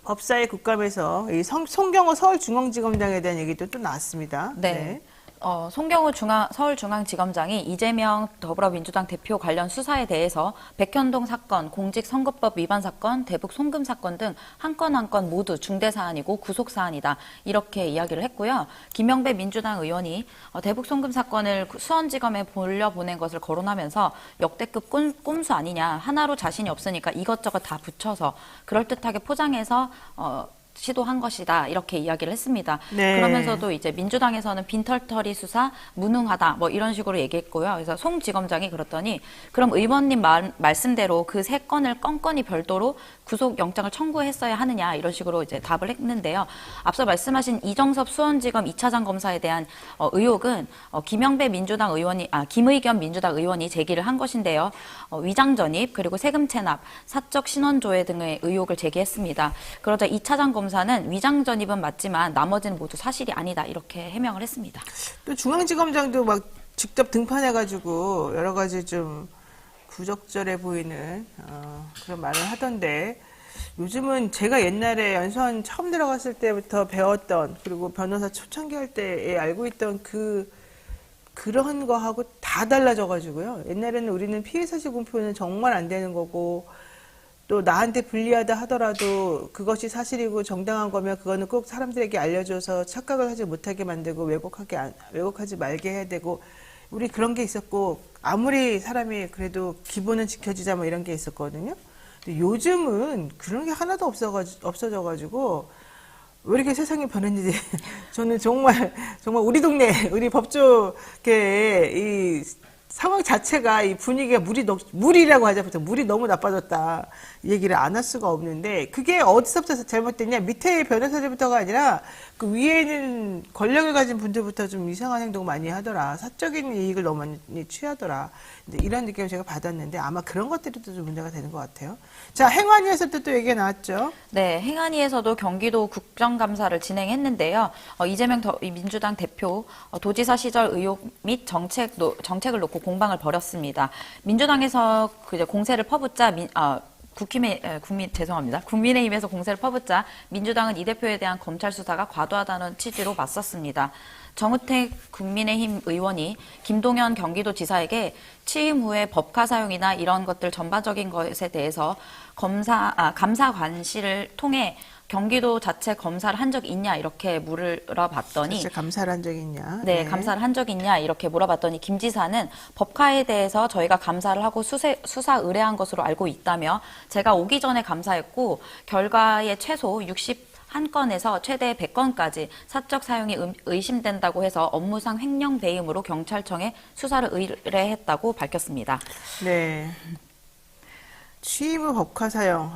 법사위 국감에서 이 송경호 서울중앙지검장에 대한 얘기도 또 나왔습니다. 네. 송경호 서울중앙지검장이 이재명 더불어민주당 대표 관련 수사에 대해서 백현동 사건, 공직선거법 위반 사건, 대북 송금 사건 등 한 건 한 건 모두 중대 사안이고 구속 사안이다 이렇게 이야기를 했고요. 김영배 민주당 의원이 대북 송금 사건을 수원지검에 돌려보낸 것을 거론하면서 역대급 꼼수 아니냐 하나로 자신이 없으니까 이것저것 다 붙여서 그럴듯하게 포장해서 시도한 것이다 이렇게 이야기를 했습니다. 네. 그러면서도 이제 민주당에서는 빈털터리 수사 무능하다 뭐 이런 식으로 얘기했고요. 그래서 송 지검장이 그랬더니 그럼 의원님 말씀대로 그 세 건을 건건이 별도로 구속영장을 청구했어야 하느냐 이런 식으로 이제 답을 했는데요. 앞서 말씀하신 이정섭 수원지검 2차장 검사에 대한 의혹은 김영배 민주당 의원이 김의겸 민주당 의원이 제기를 한 것인데요. 위장 전입 그리고 세금 체납, 사적 신원 조회 등의 의혹을 제기했습니다. 그러자 2차장 검사는 위장 전입은 맞지만 나머지는 모두 사실이 아니다 이렇게 해명을 했습니다. 또 중앙지검장도 막 직접 등판해가지고 여러 가지 좀 부적절해 보이는 그런 말을 하던데 요즘은 제가 옛날에 연수원 처음 들어갔을 때부터 배웠던 그리고 변호사 초창기 할 때에 알고 있던 그런 거하고 다 달라져가지고요. 옛날에는 우리는 피해사실 공표는 정말 안 되는 거고 또 나한테 불리하다 하더라도 그것이 사실이고 정당한 거면 그거는 꼭 사람들에게 알려줘서 착각을 하지 못하게 만들고 왜곡하지 말게 해야 되고 우리 그런 게 있었고 아무리 사람이 그래도 기본은 지켜주자 뭐 이런 게 있었거든요. 근데 요즘은 그런 게 하나도 없어져가지고 왜 이렇게 세상이 변했는지 저는 정말 우리 동네 우리 법조계의 이 상황 자체가 이 분위기가 물이라고 하자 보통 물이 너무 나빠졌다 이 얘기를 안 할 수가 없는데 그게 어디서부터 잘못됐냐 밑에 변호사들부터가 아니라 그 위에 있는 권력을 가진 분들부터 좀 이상한 행동 많이 하더라 사적인 이익을 너무 많이 취하더라 이런 느낌을 제가 받았는데 아마 그런 것들이 또 좀 문제가 되는 것 같아요. 자, 행안위에서도 또 얘기가 나왔죠. 네, 행안위에서도 경기도 국정감사를 진행했는데요. 이재명 민주당 대표 도지사 시절 의혹 및 정책을 놓고 공방을 벌였습니다. 민주당에서 이제 공세를 퍼붓자 국민의힘에서 공세를 퍼붓자 민주당은 이 대표에 대한 검찰 수사가 과도하다는 취지로 맞섰습니다. 정우택 국민의힘 의원이 김동연 경기도지사에게 취임 후에 법카 사용이나 이런 것들 전반적인 것에 대해서 감사 관시를 통해 경기도 자체 검사를 한 적이 있냐 이렇게 물어봤더니 자체 감사를 한 적이 있냐? 네, 감사를 한 적이 있냐 이렇게 물어봤더니 김 지사는 법카에 대해서 저희가 감사를 하고 수사 의뢰한 것으로 알고 있다며 제가 오기 전에 감사했고 결과에 최소 61건에서 최대 100건까지 사적 사용이 의심된다고 해서 업무상 횡령 배임으로 경찰청에 수사를 의뢰했다고 밝혔습니다. 네. 취임 후 법카 사용.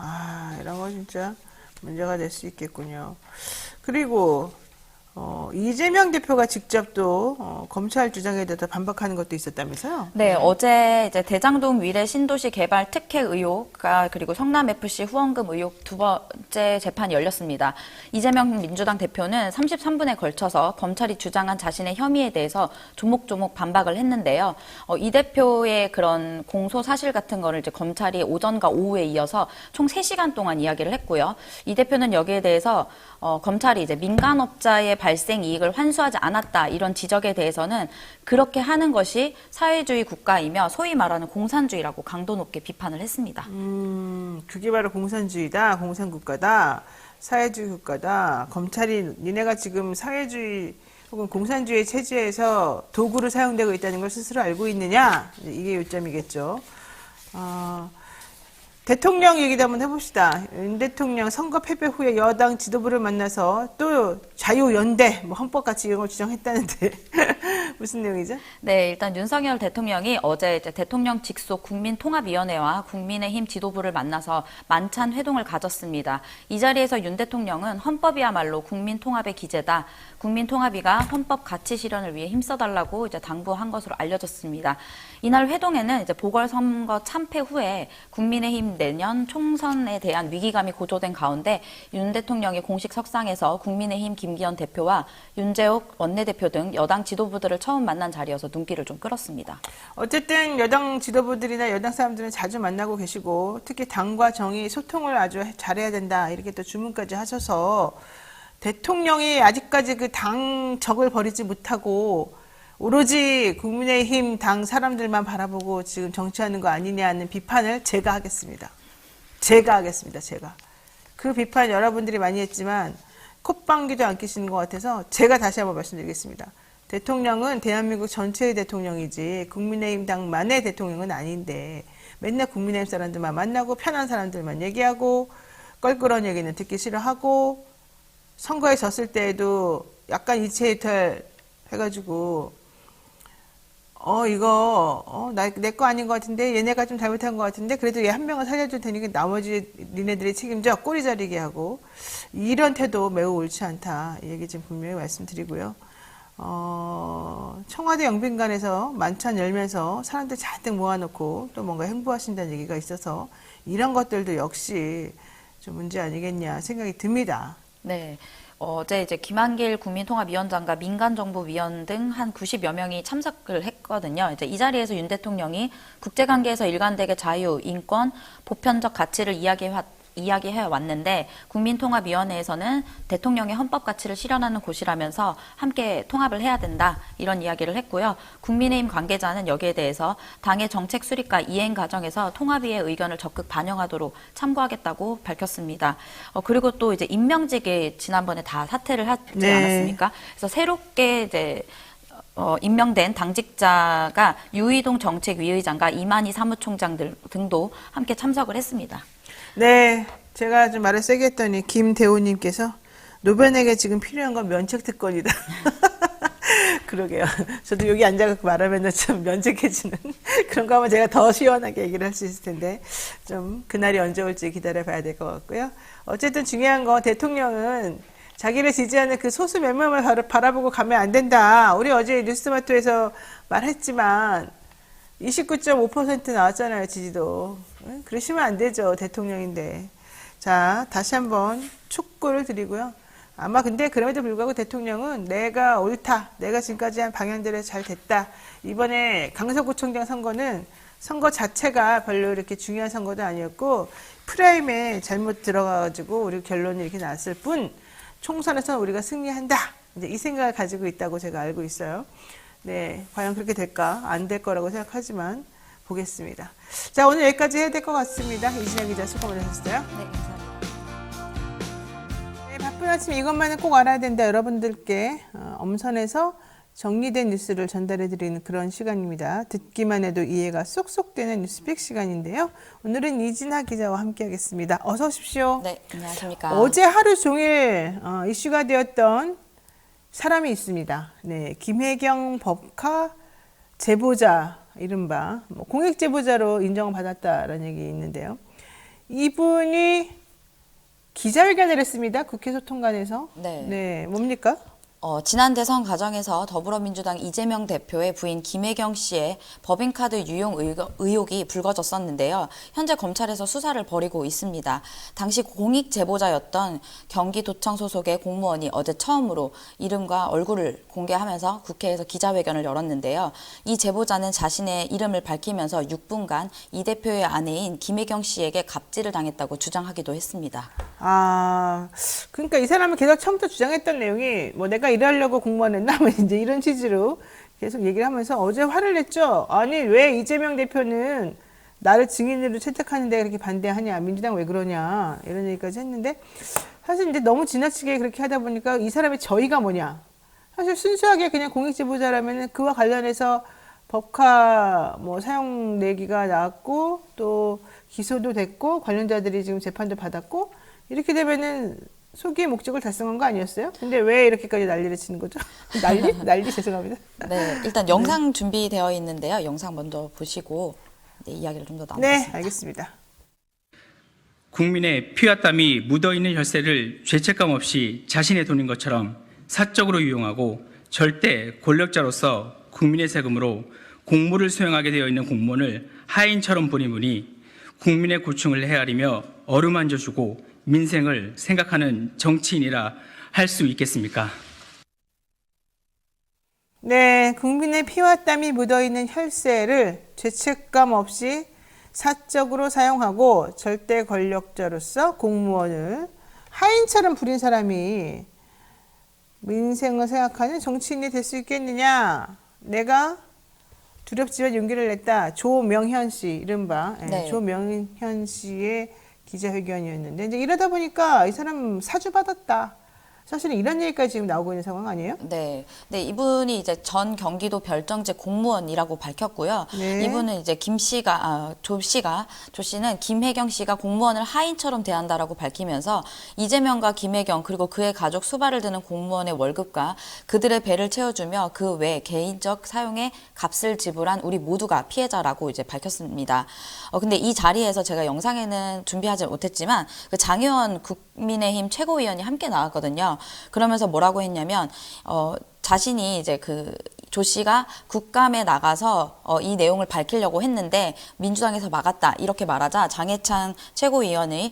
이런 거 진짜 문제가 될 수 있겠군요. 그리고 이재명 대표가 직접 또 검찰 주장에 대해서 반박하는 것도 있었다면서요? 네, 어제 이제 대장동 위례 신도시 개발 특혜 의혹과 그리고 성남 FC 후원금 의혹 두 번째 재판이 열렸습니다. 이재명 민주당 대표는 33분에 걸쳐서 검찰이 주장한 자신의 혐의에 대해서 조목조목 반박을 했는데요. 이 대표의 그런 공소 사실 같은 거를 이제 검찰이 오전과 오후에 이어서 총 3시간 동안 이야기를 했고요. 이 대표는 여기에 대해서 검찰이 이제 민간업자의 발생 이익을 환수하지 않았다 이런 지적에 대해서는 그렇게 하는 것이 사회주의 국가이며 소위 말하는 공산주의라고 강도 높게 비판을 했습니다. 그게 바로 공산주의다, 공산국가다, 사회주의 국가다. 검찰이 니네가 지금 사회주의 혹은 공산주의 체제에서 도구로 사용되고 있다는 걸 스스로 알고 있느냐? 이게 요점이겠죠. 대통령 얘기도 한번 해봅시다. 윤 대통령 선거 패배 후에 여당 지도부를 만나서 또 자유연대, 헌법같이 이런 걸 주장했다는데 무슨 내용이죠? 네, 일단 윤석열 대통령이 어제 이제 대통령 직속 국민통합위원회와 국민의힘 지도부를 만나서 만찬 회동을 가졌습니다. 이 자리에서 윤 대통령은 헌법이야말로 국민통합의 기제다. 국민통합위가 헌법 가치 실현을 위해 힘써달라고 이제 당부한 것으로 알려졌습니다. 이날 회동에는 이제 보궐선거 참패 후에 국민의힘 내년 총선에 대한 위기감이 고조된 가운데 윤 대통령이 공식 석상에서 국민의힘 김기현 대표와 윤재옥 원내대표 등 여당 지도부들을 처음 만난 자리여서 눈길을 좀 끌었습니다. 어쨌든 여당 지도부들이나 여당 사람들은 자주 만나고 계시고 특히 당과 정의 소통을 아주 잘해야 된다 이렇게 또 주문까지 하셔서 대통령이 아직까지 그 당 적을 버리지 못하고 오로지 국민의힘 당 사람들만 바라보고 지금 정치하는 거 아니냐는 비판을 제가 하겠습니다. 제가. 그 비판 여러분들이 많이 했지만 콧방귀도 안 끼시는 것 같아서 제가 다시 한번 말씀드리겠습니다. 대통령은 대한민국 전체의 대통령이지 국민의힘 당만의 대통령은 아닌데 맨날 국민의힘 사람들만 만나고 편한 사람들만 얘기하고 껄끄러운 얘기는 듣기 싫어하고 선거에 졌을 때에도 약간 이체이탈 해가지고 이거 내 거 아닌 것 같은데 얘네가 좀 잘못한 것 같은데 그래도 얘 한 명을 살려줄 테니까 나머지 니네들이 책임져 꼬리 자르게 하고 이런 태도 매우 옳지 않다 이 얘기 좀 분명히 말씀드리고요. 청와대 영빈관에서 만찬 열면서 사람들 잔뜩 모아놓고 또 뭔가 행보하신다는 얘기가 있어서 이런 것들도 역시 좀 문제 아니겠냐 생각이 듭니다. 네. 어제 이제 김한길 국민통합위원장과 민간정보위원 등 한 90여 명이 참석을 했거든요. 이제 이 자리에서 윤 대통령이 국제관계에서 일관되게 자유, 인권, 보편적 가치를 이야기해 왔는데 국민통합위원회에서는 대통령의 헌법 가치를 실현하는 곳이라면서 함께 통합을 해야 된다 이런 이야기를 했고요. 국민의힘 관계자는 여기에 대해서 당의 정책 수립과 이행 과정에서 통합위의 의견을 적극 반영하도록 참고하겠다고 밝혔습니다. 그리고 또 이제 임명직이 지난번에 다 사퇴를 하지 않았습니까? 그래서 새롭게 이제 임명된 당직자가 유이동 정책위의장과 이만희 사무총장 등도 함께 참석을 했습니다. 네, 제가 좀 말을 세게 했더니 김대호님께서 노변에게 지금 필요한 건 면책 특권이다. 그러게요. 저도 여기 앉아서 말하면 좀 면책해지는 그런 거 하면 제가 더 시원하게 얘기를 할 수 있을 텐데 좀 그날이 언제 올지 기다려 봐야 될 것 같고요. 어쨌든 중요한 건 대통령은 자기를 지지하는 그 소수 몇 명을 바라보고 가면 안 된다. 우리 어제 뉴스마토에서 말했지만 29.5% 나왔잖아요, 지지도. 그러시면 안 되죠, 대통령인데. 자, 다시 한번 촉구를 드리고요. 아마 근데 그럼에도 불구하고 대통령은 내가 옳다. 내가 지금까지 한 방향대로 잘 됐다. 이번에 강서구청장 선거는 선거 자체가 별로 이렇게 중요한 선거도 아니었고 프라임에 잘못 들어가가지고 우리 결론이 이렇게 나왔을 뿐 총선에서는 우리가 승리한다. 이제 이 생각을 가지고 있다고 제가 알고 있어요. 네, 과연 그렇게 될까? 안 될 거라고 생각하지만 보겠습니다. 자, 오늘 여기까지 해야 될 것 같습니다. 이진아 기자 수고 많으셨어요. 네, 감사합니다. 네, 바쁜 아침 이것만은 꼭 알아야 된다. 여러분들께 엄선해서 정리된 뉴스를 전달해드리는 그런 시간입니다. 듣기만 해도 이해가 쏙쏙 되는 뉴스픽 시간인데요. 오늘은 이진아 기자와 함께하겠습니다. 어서 오십시오. 네, 안녕하십니까. 어제 하루 종일 이슈가 되었던 사람이 있습니다. 네, 김혜경 법카 제보자, 이른바 공익 제보자로 인정을 받았다라는 얘기 있는데요. 이분이 기자회견을 했습니다. 국회 소통관에서. 네. 뭡니까? 지난 대선 과정에서 더불어민주당 이재명 대표의 부인 김혜경 씨의 법인카드 유용 의혹이 불거졌었는데요. 현재 검찰에서 수사를 벌이고 있습니다. 당시 공익 제보자였던 경기도청 소속의 공무원이 어제 처음으로 이름과 얼굴을 공개하면서 국회에서 기자회견을 열었는데요. 이 제보자는 자신의 이름을 밝히면서 6분간 이 대표의 아내인 김혜경 씨에게 갑질을 당했다고 주장하기도 했습니다. 그러니까 이 사람은 계속 처음부터 주장했던 내용이 내가 일하려고 공무원 했나? 이제 이런 취지로 계속 얘기를 하면서 어제 화를 냈죠. 아니, 왜 이재명 대표는 나를 증인으로 채택하는데 그렇게 반대하냐? 민주당 왜 그러냐? 이런 얘기까지 했는데 사실 이제 너무 지나치게 그렇게 하다 보니까 이 사람의 저의가 뭐냐? 사실 순수하게 그냥 공익제보자라면 그와 관련해서 법카 사용 내기가 나왔고 또 기소도 됐고 관련자들이 지금 재판도 받았고 이렇게 되면은 소기의 목적을 달성한 거 아니었어요? 근데 왜 이렇게까지 난리를 치는 거죠? 난리 죄송합니다. 네, 일단 영상 준비되어 있는데요. 영상 먼저 보시고 이야기를 좀 더 나눠보겠습니다. 네, 알겠습니다. 국민의 피와 땀이 묻어있는 혈세를 죄책감 없이 자신의 돈인 것처럼 사적으로 이용하고 절대 권력자로서 국민의 세금으로 공무를 수행하게 되어 있는 공무원을 하인처럼 보는 분이 국민의 고충을 헤아리며 어루만져주고 민생을 생각하는 정치인이라 할 수 있겠습니까? 네, 국민의 피와 땀이 묻어있는 혈세를 죄책감 없이 사적으로 사용하고 절대 권력자로서 공무원을 하인처럼 부린 사람이 민생을 생각하는 정치인이 될 수 있겠느냐? 내가 두렵지만 용기를 냈다. 조명현 씨, 이른바 네. 조명현 씨의 기자회견이었는데 이제 이러다 보니까 이 사람 사주받았다. 사실은 이런 얘기까지 지금 나오고 있는 상황 아니에요? 네, 이분이 이제 전 경기도 별정제 공무원이라고 밝혔고요. 네. 이분은 이제 조 씨는 김혜경 씨가 공무원을 하인처럼 대한다라고 밝히면서 이재명과 김혜경 그리고 그의 가족 수발을 드는 공무원의 월급과 그들의 배를 채워주며 그 외 개인적 사용에 값을 지불한 우리 모두가 피해자라고 이제 밝혔습니다. 근데 이 자리에서 제가 영상에는 준비하지 못했지만 그 장혜원 국민의힘 최고위원이 함께 나왔거든요. 그러면서 뭐라고 했냐면 자신이 이제 조 씨가 국감에 나가서 이 내용을 밝히려고 했는데 민주당에서 막았다 이렇게 말하자 장해찬 최고위원이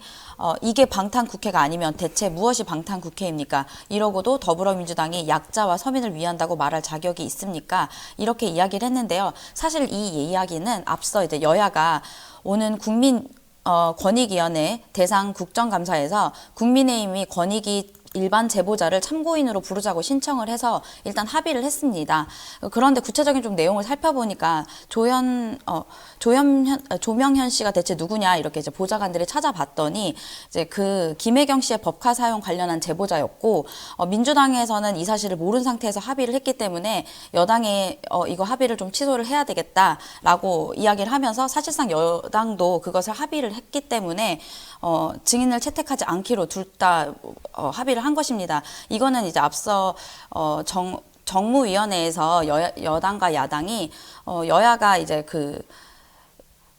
이게 방탄국회가 아니면 대체 무엇이 방탄국회입니까? 이러고도 더불어민주당이 약자와 서민을 위한다고 말할 자격이 있습니까? 이렇게 이야기를 했는데요. 사실 이 이야기는 앞서 이제 여야가 오는 권익위원회 대상 국정감사에서 국민의힘이 권익위 일반 제보자를 참고인으로 부르자고 신청을 해서 일단 합의를 했습니다. 그런데 구체적인 좀 내용을 살펴보니까 조명현 씨가 대체 누구냐 이렇게 이제 보좌관들이 찾아봤더니 이제 그 김혜경 씨의 법카 사용 관련한 제보자였고 민주당에서는 이 사실을 모른 상태에서 합의를 했기 때문에 여당에 이거 합의를 좀 취소를 해야 되겠다라고 이야기를 하면서 사실상 여당도 그것을 합의를 했기 때문에 증인을 채택하지 않기로 둘 다 합의를 합의를 한 것입니다. 이거는 이제 앞서 정무위원회에서 여당과 야당이 여야가 이제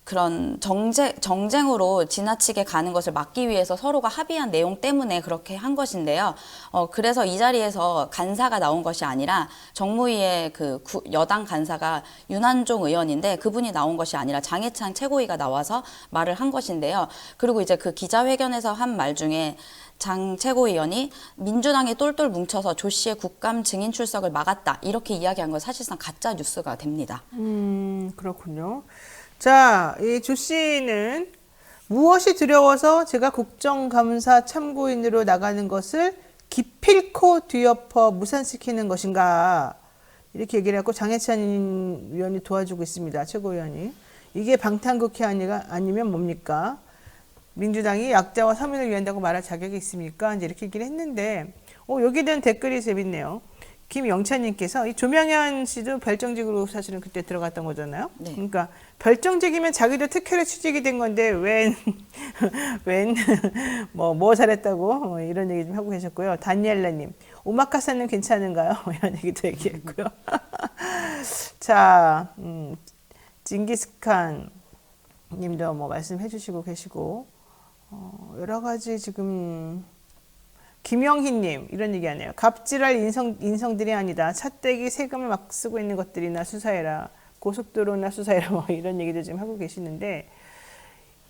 그런 정쟁으로 지나치게 가는 것을 막기 위해서 서로가 합의한 내용 때문에 그렇게 한 것인데요. 그래서 이 자리에서 간사가 나온 것이 아니라 정무위의 여당 간사가 윤한종 의원인데 그분이 나온 것이 아니라 장해찬 최고위가 나와서 말을 한 것인데요. 그리고 이제 그 기자회견에서 한 말 중에 장 최고위원이 민주당이 똘똘 뭉쳐서 조 씨의 국감 증인 출석을 막았다. 이렇게 이야기한 건 사실상 가짜 뉴스가 됩니다. 그렇군요. 자, 이 조 씨는 무엇이 두려워서 제가 국정감사 참고인으로 나가는 것을 기필코 뒤엎어 무산시키는 것인가? 이렇게 얘기를 하고 장해찬 위원이 도와주고 있습니다. 최고위원이. 이게 방탄국회 아니면 뭡니까? 민주당이 약자와 서민을 위한다고 말할 자격이 있습니까? 이제 이렇게 얘기를 했는데, 여기에 대한 댓글이 재밌네요. 김영찬님께서 이 조명현 씨도 별정직으로 사실은 그때 들어갔던 거잖아요. 네. 그러니까 별정직이면 자기도 특혜로 취직이 된 건데 뭐 잘했다고 이런 얘기 좀 하고 계셨고요. 다니엘라님, 오마카세는 괜찮은가요? 이런 얘기도 얘기했고요. 자, 징기스칸 님도 뭐 말씀해 주시고 계시고, 여러 가지 지금 김영희님 이런 얘기하네요. 갑질할 인성들이 아니다. 차떼기 세금을 막 쓰고 있는 것들이나 수사해라. 고속도로나 수사해라. 뭐 이런 얘기도 지금 하고 계시는데,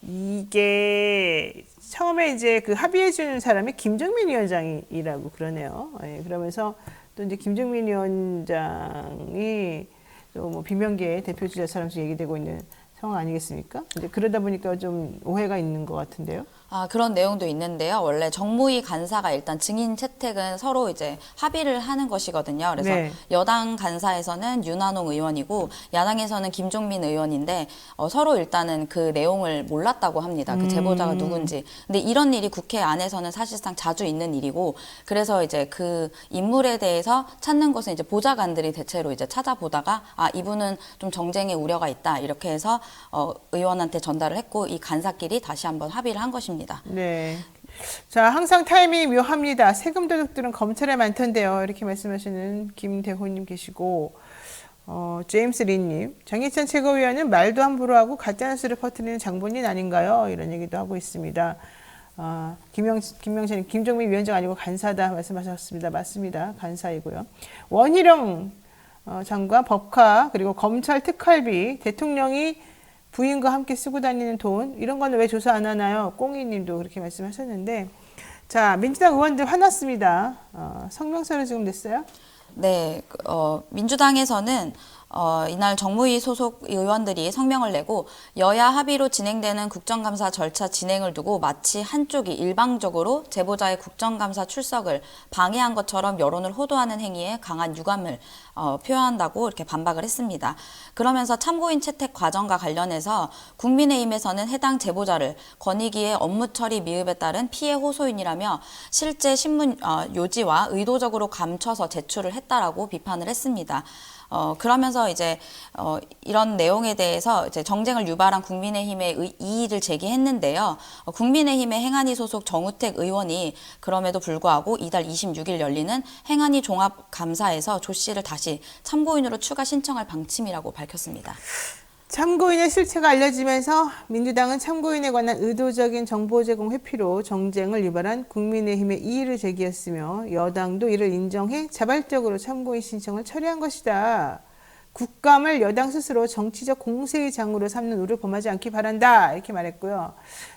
이게 처음에 이제 그 합의해 주는 사람이 김정민 위원장이라고 그러네요. 예, 그러면서 또 이제 김정민 위원장이 또 뭐 비명계의 대표 주자처럼 얘기되고 있는 상황 아니겠습니까? 근데 그러다 보니까 좀 오해가 있는 것 같은데요. 그런 내용도 있는데요. 원래 정무위 간사가 일단 증인 채택은 서로 이제 합의를 하는 것이거든요. 그래서 네. 여당 간사에서는 윤한홍 의원이고 야당에서는 김종민 의원인데 서로 일단은 그 내용을 몰랐다고 합니다. 그 제보자가 누군지. 근데 이런 일이 국회 안에서는 사실상 자주 있는 일이고, 그래서 이제 그 인물에 대해서 찾는 것은 이제 보좌관들이 대체로 이제 찾아보다가 이분은 좀 정쟁의 우려가 있다 이렇게 해서 의원한테 전달을 했고, 이 간사끼리 다시 한번 합의를 한 것입니다. 네. 자, 항상 타이밍이 묘합니다. 세금 도둑들은 검찰에 많던데요. 이렇게 말씀하시는 김대호님 계시고, 제임스 리님, 장희찬 최고위원은 말도 함부로 하고 가짜뉴스를 퍼뜨리는 장본인 아닌가요? 이런 얘기도 하고 있습니다. 김명찬님, 김종민 위원장 아니고 간사다 말씀하셨습니다. 맞습니다. 간사이고요. 원희룡 장관 법카 그리고 검찰 특활비, 대통령이 부인과 함께 쓰고 다니는 돈, 이런 거는 왜 조사 안 하나요? 꽁이님도 그렇게 말씀하셨는데, 자, 민주당 의원들 화났습니다. 성명서를 지금 냈어요? 네, 민주당에서는 이날 정무위 소속 의원들이 성명을 내고 여야 합의로 진행되는 국정감사 절차 진행을 두고 마치 한쪽이 일방적으로 제보자의 국정감사 출석을 방해한 것처럼 여론을 호도하는 행위에 강한 유감을 표한다고 이렇게 반박을 했습니다. 그러면서 참고인 채택 과정과 관련해서 국민의힘에서는 해당 제보자를 권익위의 업무 처리 미흡에 따른 피해 호소인이라며 실제 신문 요지와 의도적으로 감춰서 제출을 했다라고 비판을 했습니다. 그러면서 이제 이런 내용에 대해서 이제 정쟁을 유발한 국민의힘의 이의를 제기했는데요. 국민의힘의 행안위 소속 정우택 의원이 그럼에도 불구하고 이달 26일 열리는 행안위 종합감사에서 조 씨를 다시 참고인으로 추가 신청할 방침이라고 밝혔습니다. 참고인의 실체가 알려지면서 민주당은 참고인에 관한 의도적인 정보 제공 회피로 정쟁을 유발한 국민의힘의 이의를 제기했으며, 여당도 이를 인정해 자발적으로 참고인 신청을 철회한 것이다. 국감을 여당 스스로 정치적 공세의 장으로 삼는 우를 범하지 않기 바란다. 이렇게 말했고요.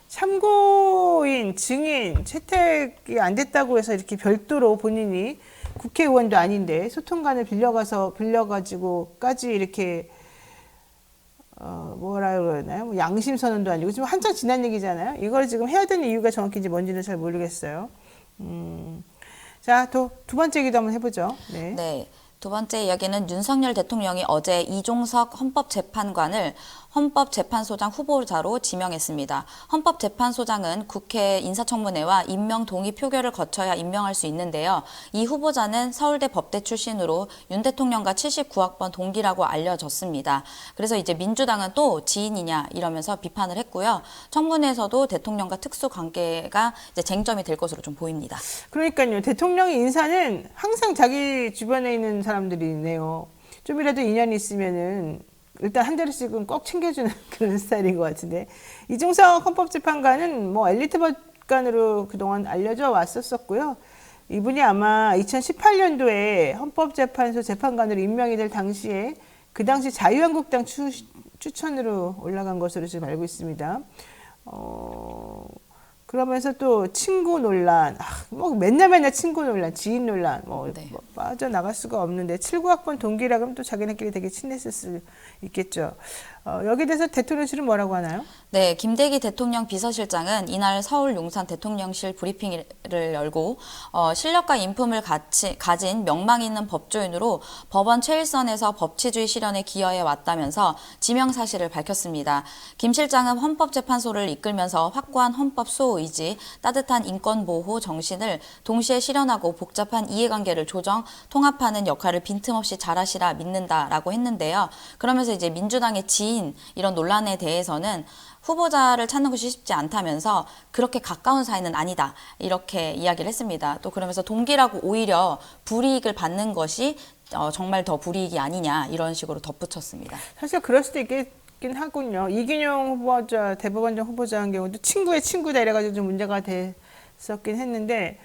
참고인, 증인, 채택이 안 됐다고 해서 이렇게 별도로 본인이 국회의원도 아닌데 소통관을 빌려가지고까지 이렇게 뭐라 그러나요? 뭐 양심선언도 아니고 지금 한참 지난 얘기잖아요. 이걸 지금 해야 되는 이유가 정확히 뭔지는 잘 모르겠어요. 자, 또 두 번째 얘기도 한번 해보죠. 네. 두 번째 이야기는 윤석열 대통령이 어제 이종석 헌법재판관을 헌법재판소장 후보자로 지명했습니다. 헌법재판소장은 국회 인사청문회와 임명 동의 표결을 거쳐야 임명할 수 있는데요. 이 후보자는 서울대 법대 출신으로 윤 대통령과 79학번 동기라고 알려졌습니다. 그래서 이제 민주당은 또 지인이냐 이러면서 비판을 했고요. 청문회에서도 대통령과 특수 관계가 이제 쟁점이 될 것으로 좀 보입니다. 그러니까요. 대통령의 인사는 항상 자기 주변에 있는 사람들이네요. 좀이라도 인연이 있으면은 일단 한 자리씩은 꼭 챙겨주는 그런 스타일인 것 같은데, 이중석 헌법재판관은 뭐 엘리트 법관으로 그동안 알려져 왔었고요. 이분이 아마 2018년도에 헌법재판소 재판관으로 임명이 될 당시에 그 당시 자유한국당 추천으로 올라간 것으로 지금 알고 있습니다. 그러면서 또 친구 논란, 뭐 맨날 친구 논란, 지인 논란, 뭐 빠져나갈 수가 없는데 79학번 동기라 그러면 또 자기네끼리 되게 친했을 수 있겠죠. 여기에 대해서 대통령실은 뭐라고 하나요? 네, 김대기 대통령 비서실장은 이날 서울 용산 대통령실 브리핑을 열고 실력과 인품을 가진 명망 있는 법조인으로 법원 최일선에서 법치주의 실현에 기여해 왔다면서 지명 사실을 밝혔습니다. 김 실장은 헌법재판소를 이끌면서 확고한 헌법 수호 의지, 따뜻한 인권 보호 정신을 동시에 실현하고 복잡한 이해관계를 조정, 통합하는 역할을 빈틈없이 잘하시라 믿는다라고 했는데요. 그러면서 이제 민주당의 지인 이런 논란에 대해서는 후보자를 찾는 것이 쉽지 않다면서 그렇게 가까운 사이는 아니다 이렇게 이야기를 했습니다. 또 그러면서 동기라고 오히려 불이익을 받는 것이 정말 더 불이익이 아니냐 이런 식으로 덧붙였습니다. 사실 그럴 수도 있겠긴 하군요. 이균용 후보자, 대법원장 후보자 한 경우도 친구의 친구다 이래가지고 좀 문제가 됐었긴 했는데,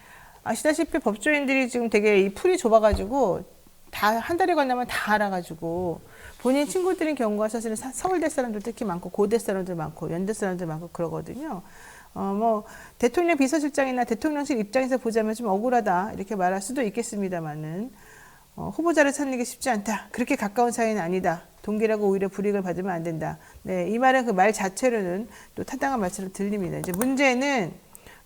아시다시피 법조인들이 지금 되게 이 풀이 좁아가지고 다 한 달이 건너면 다 알아가지고 본인 친구들인 경우가 사실은 서울대 사람들 특히 많고 고대 사람들 많고 연대 사람들 많고 그러거든요. 뭐 대통령 비서실장이나 대통령실 입장에서 보자면 좀 억울하다 이렇게 말할 수도 있겠습니다만은 후보자를 찾는 게 쉽지 않다. 그렇게 가까운 사이는 아니다. 동기라고 오히려 불이익을 받으면 안 된다. 네, 이 말은 그 말 자체로는 또 타당한 말처럼 들립니다. 이제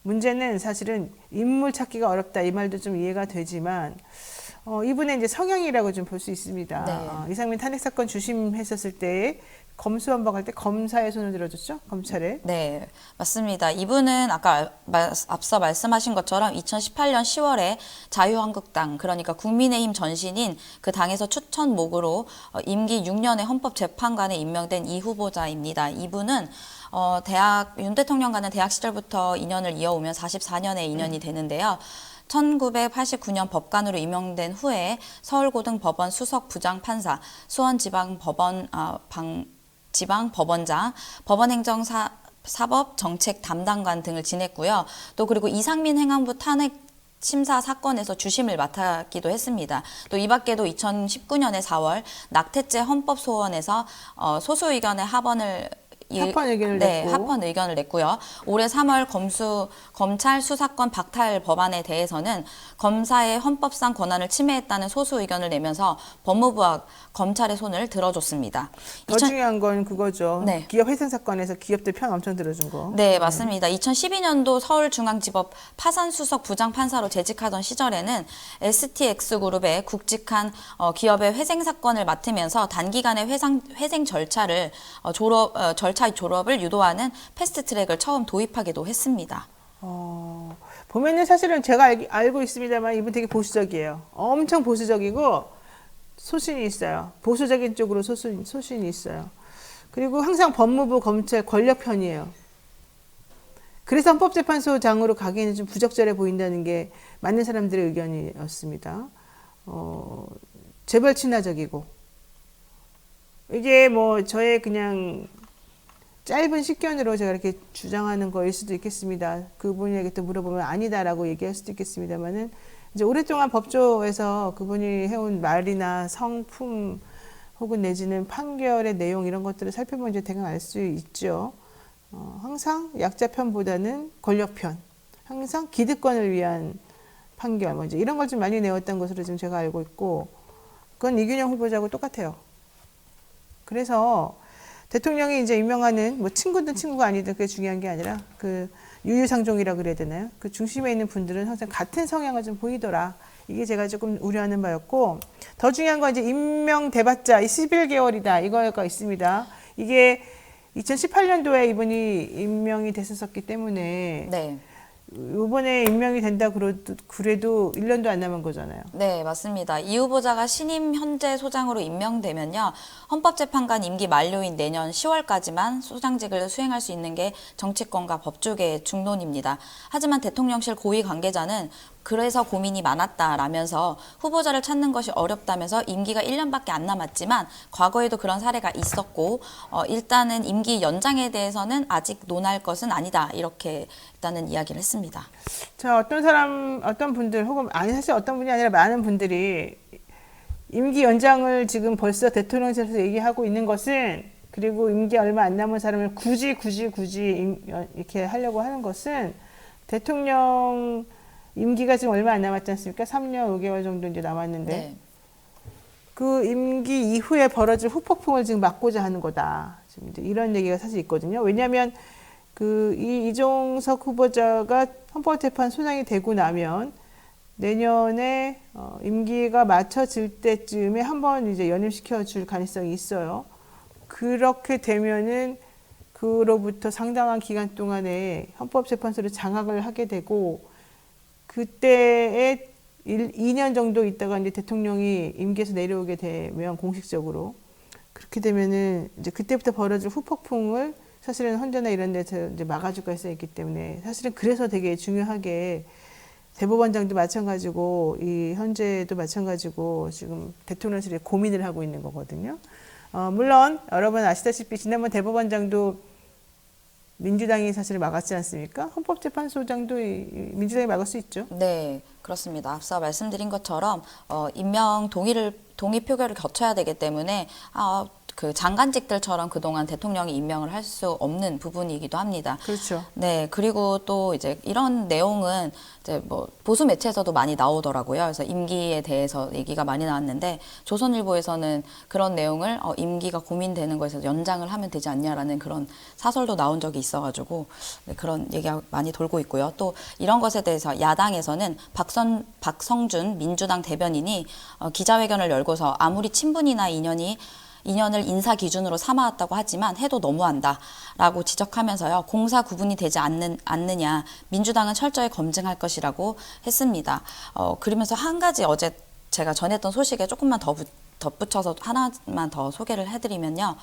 문제는 사실은 인물 찾기가 어렵다 이 말도 좀 이해가 되지만. 이분의 이제 성향이라고 좀 볼 수 있습니다. 네. 이상민 탄핵 사건 주심했었을 때 검수완박할 때 검사의 손을 들어줬죠, 검찰에. 네, 맞습니다. 이분은 아까 앞서 말씀하신 것처럼 2018년 10월에 자유한국당, 그러니까 국민의힘 전신인 그 당에서 추천목으로 임기 6년의 헌법재판관에 임명된 이 후보자입니다. 이분은 윤 대통령과는 대학 시절부터 인연을 이어오면 44년의 인연이 되는데요. 1989년 법관으로 임명된 후에 서울고등법원 수석 부장판사, 수원지방법원 지방법원장, 법원행정사법 정책 담당관 등을 지냈고요. 또 그리고 이상민 행안부 탄핵 심사 사건에서 주심을 맡았기도 했습니다. 또 이 밖에도 2019년에 4월 낙태죄 헌법소원에서 소수 의견의 합헌 의견을 냈고. 합헌 의견을 냈고요. 올해 3월 검찰 수사권 박탈 법안에 대해서는 검사의 헌법상 권한을 침해했다는 소수 의견을 내면서 법무부와 검찰의 손을 들어줬습니다. 더 중요한 건 그거죠. 네. 기업 회생 사건에서 기업들 편 엄청 들어준 거. 네, 맞습니다. 2012년도 서울중앙지법 파산수석 부장판사로 재직하던 시절에는 STX그룹의 굵직한 기업의 회생 사건을 맡으면서 단기간에 회생 절차의 졸업을 유도하는 패스트트랙을 처음 도입하기도 했습니다. 보면은 사실은 제가 알고 있습니다만 이분 되게 보수적이에요. 엄청 보수적이고 소신이 있어요. 보수적인 쪽으로 소신이 있어요. 그리고 항상 법무부, 검찰 권력 편이에요. 그래서 헌법재판소장으로 가기에는 좀 부적절해 보인다는 게 많은 사람들의 의견이었습니다. 재벌 친화적이고, 이게 뭐 저의 그냥 짧은 식견으로 제가 이렇게 주장하는 거일 수도 있겠습니다. 그분에게 또 물어보면 아니다라고 얘기할 수도 있겠습니다만은, 이제 오랫동안 법조에서 그분이 해온 말이나 성품 혹은 내지는 판결의 내용 이런 것들을 살펴보면 이제 대강 알 수 있죠. 항상 약자 편보다는 권력 편, 항상 기득권을 위한 판결, 뭐 이제 이런 걸 좀 많이 내었던 것으로 지금 제가 알고 있고, 그건 이균영 후보자하고 똑같아요. 그래서 대통령이 이제 임명하는 뭐 친구든 친구가 아니든 그게 중요한 게 아니라 그 유유상종이라고 그래야 되나요? 그 중심에 있는 분들은 항상 같은 성향을 좀 보이더라. 이게 제가 조금 우려하는 바였고, 더 중요한 건 이제 임명돼봤자 11개월이다 이거가 있습니다. 이게 2018년도에 이분이 임명이 됐었기 때문에 네. 이번에 임명이 된다 그래도 1년도 안 남은 거잖아요. 네, 맞습니다. 이 후보자가 신임 현재 소장으로 임명되면요, 헌법재판관 임기 만료인 내년 10월까지만 소장직을 수행할 수 있는 게 정치권과 법조계의 중론입니다. 하지만 대통령실 고위 관계자는 그래서 고민이 많았다라면서 후보자를 찾는 것이 어렵다면서 임기가 1년밖에 안 남았지만 과거에도 그런 사례가 있었고 일단은 임기 연장에 대해서는 아직 논할 것은 아니다, 이렇게 일단은 이야기를 했습니다. 자, 어떤 분들 혹은 아니 사실 어떤 분이 아니라 많은 분들이 임기 연장을 지금 벌써 대통령실에서 얘기하고 있는 것은, 그리고 임기 얼마 안 남은 사람을 굳이 이렇게 하려고 하는 것은 대통령 임기가 지금 얼마 안 남았지 않습니까? 3년 5개월 정도 이제 남았는데 네. 그 임기 이후에 벌어질 후폭풍을 지금 막고자 하는 거다. 지금 이제 이런 얘기가 사실 있거든요. 왜냐하면 이종석 후보자가 헌법재판 소장이 되고 나면 내년에 임기가 맞춰질 때쯤에 한번 이제 연임시켜 줄 가능성이 있어요. 그렇게 되면은 그로부터 상당한 기간 동안에 헌법재판소를 장악을 하게 되고, 그때에 2년 정도 있다가 이제 대통령이 임기에서 내려오게 되면 공식적으로, 그렇게 되면은 이제 그때부터 벌어질 후폭풍을 사실은 헌재나 이런 데서 이제 막아줄 것이 있기 때문에, 사실은 그래서 되게 중요하게 대법원장도 마찬가지고 이 헌재도 마찬가지고 지금 대통령실에 고민을 하고 있는 거거든요. 물론 여러분 아시다시피 지난번 대법원장도 민주당이 사실 막았지 않습니까? 헌법재판소장도 민주당이 막을 수 있죠. 네, 그렇습니다. 앞서 말씀드린 것처럼 임명 동의 표결을 거쳐야 되기 때문에 그 장관직들처럼 그동안 대통령이 임명을 할 수 없는 부분이기도 합니다. 그렇죠. 네, 그리고 또 이제 이런 내용은 이제 뭐 보수 매체에서도 많이 나오더라고요. 그래서 임기에 대해서 얘기가 많이 나왔는데 조선일보에서는 그런 내용을 임기가 고민되는 거에서 연장을 하면 되지 않냐라는 그런 사설도 나온 적이 있어가지고 네, 그런 얘기가 많이 돌고 있고요. 또 이런 것에 대해서 야당에서는 박성준 민주당 대변인이 기자회견을 열고서 아무리 친분이나 인연을 인사 기준으로 삼아왔다고 하지만 해도 너무한다라고 지적하면서요. 공사 구분이 되지 않느냐, 민주당은 철저히 검증할 것이라고 했습니다. 그러면서 한 가지 어제 제가 전했던 소식에 조금만 더 덧붙여서 하나만 더 소개를 해드리면요.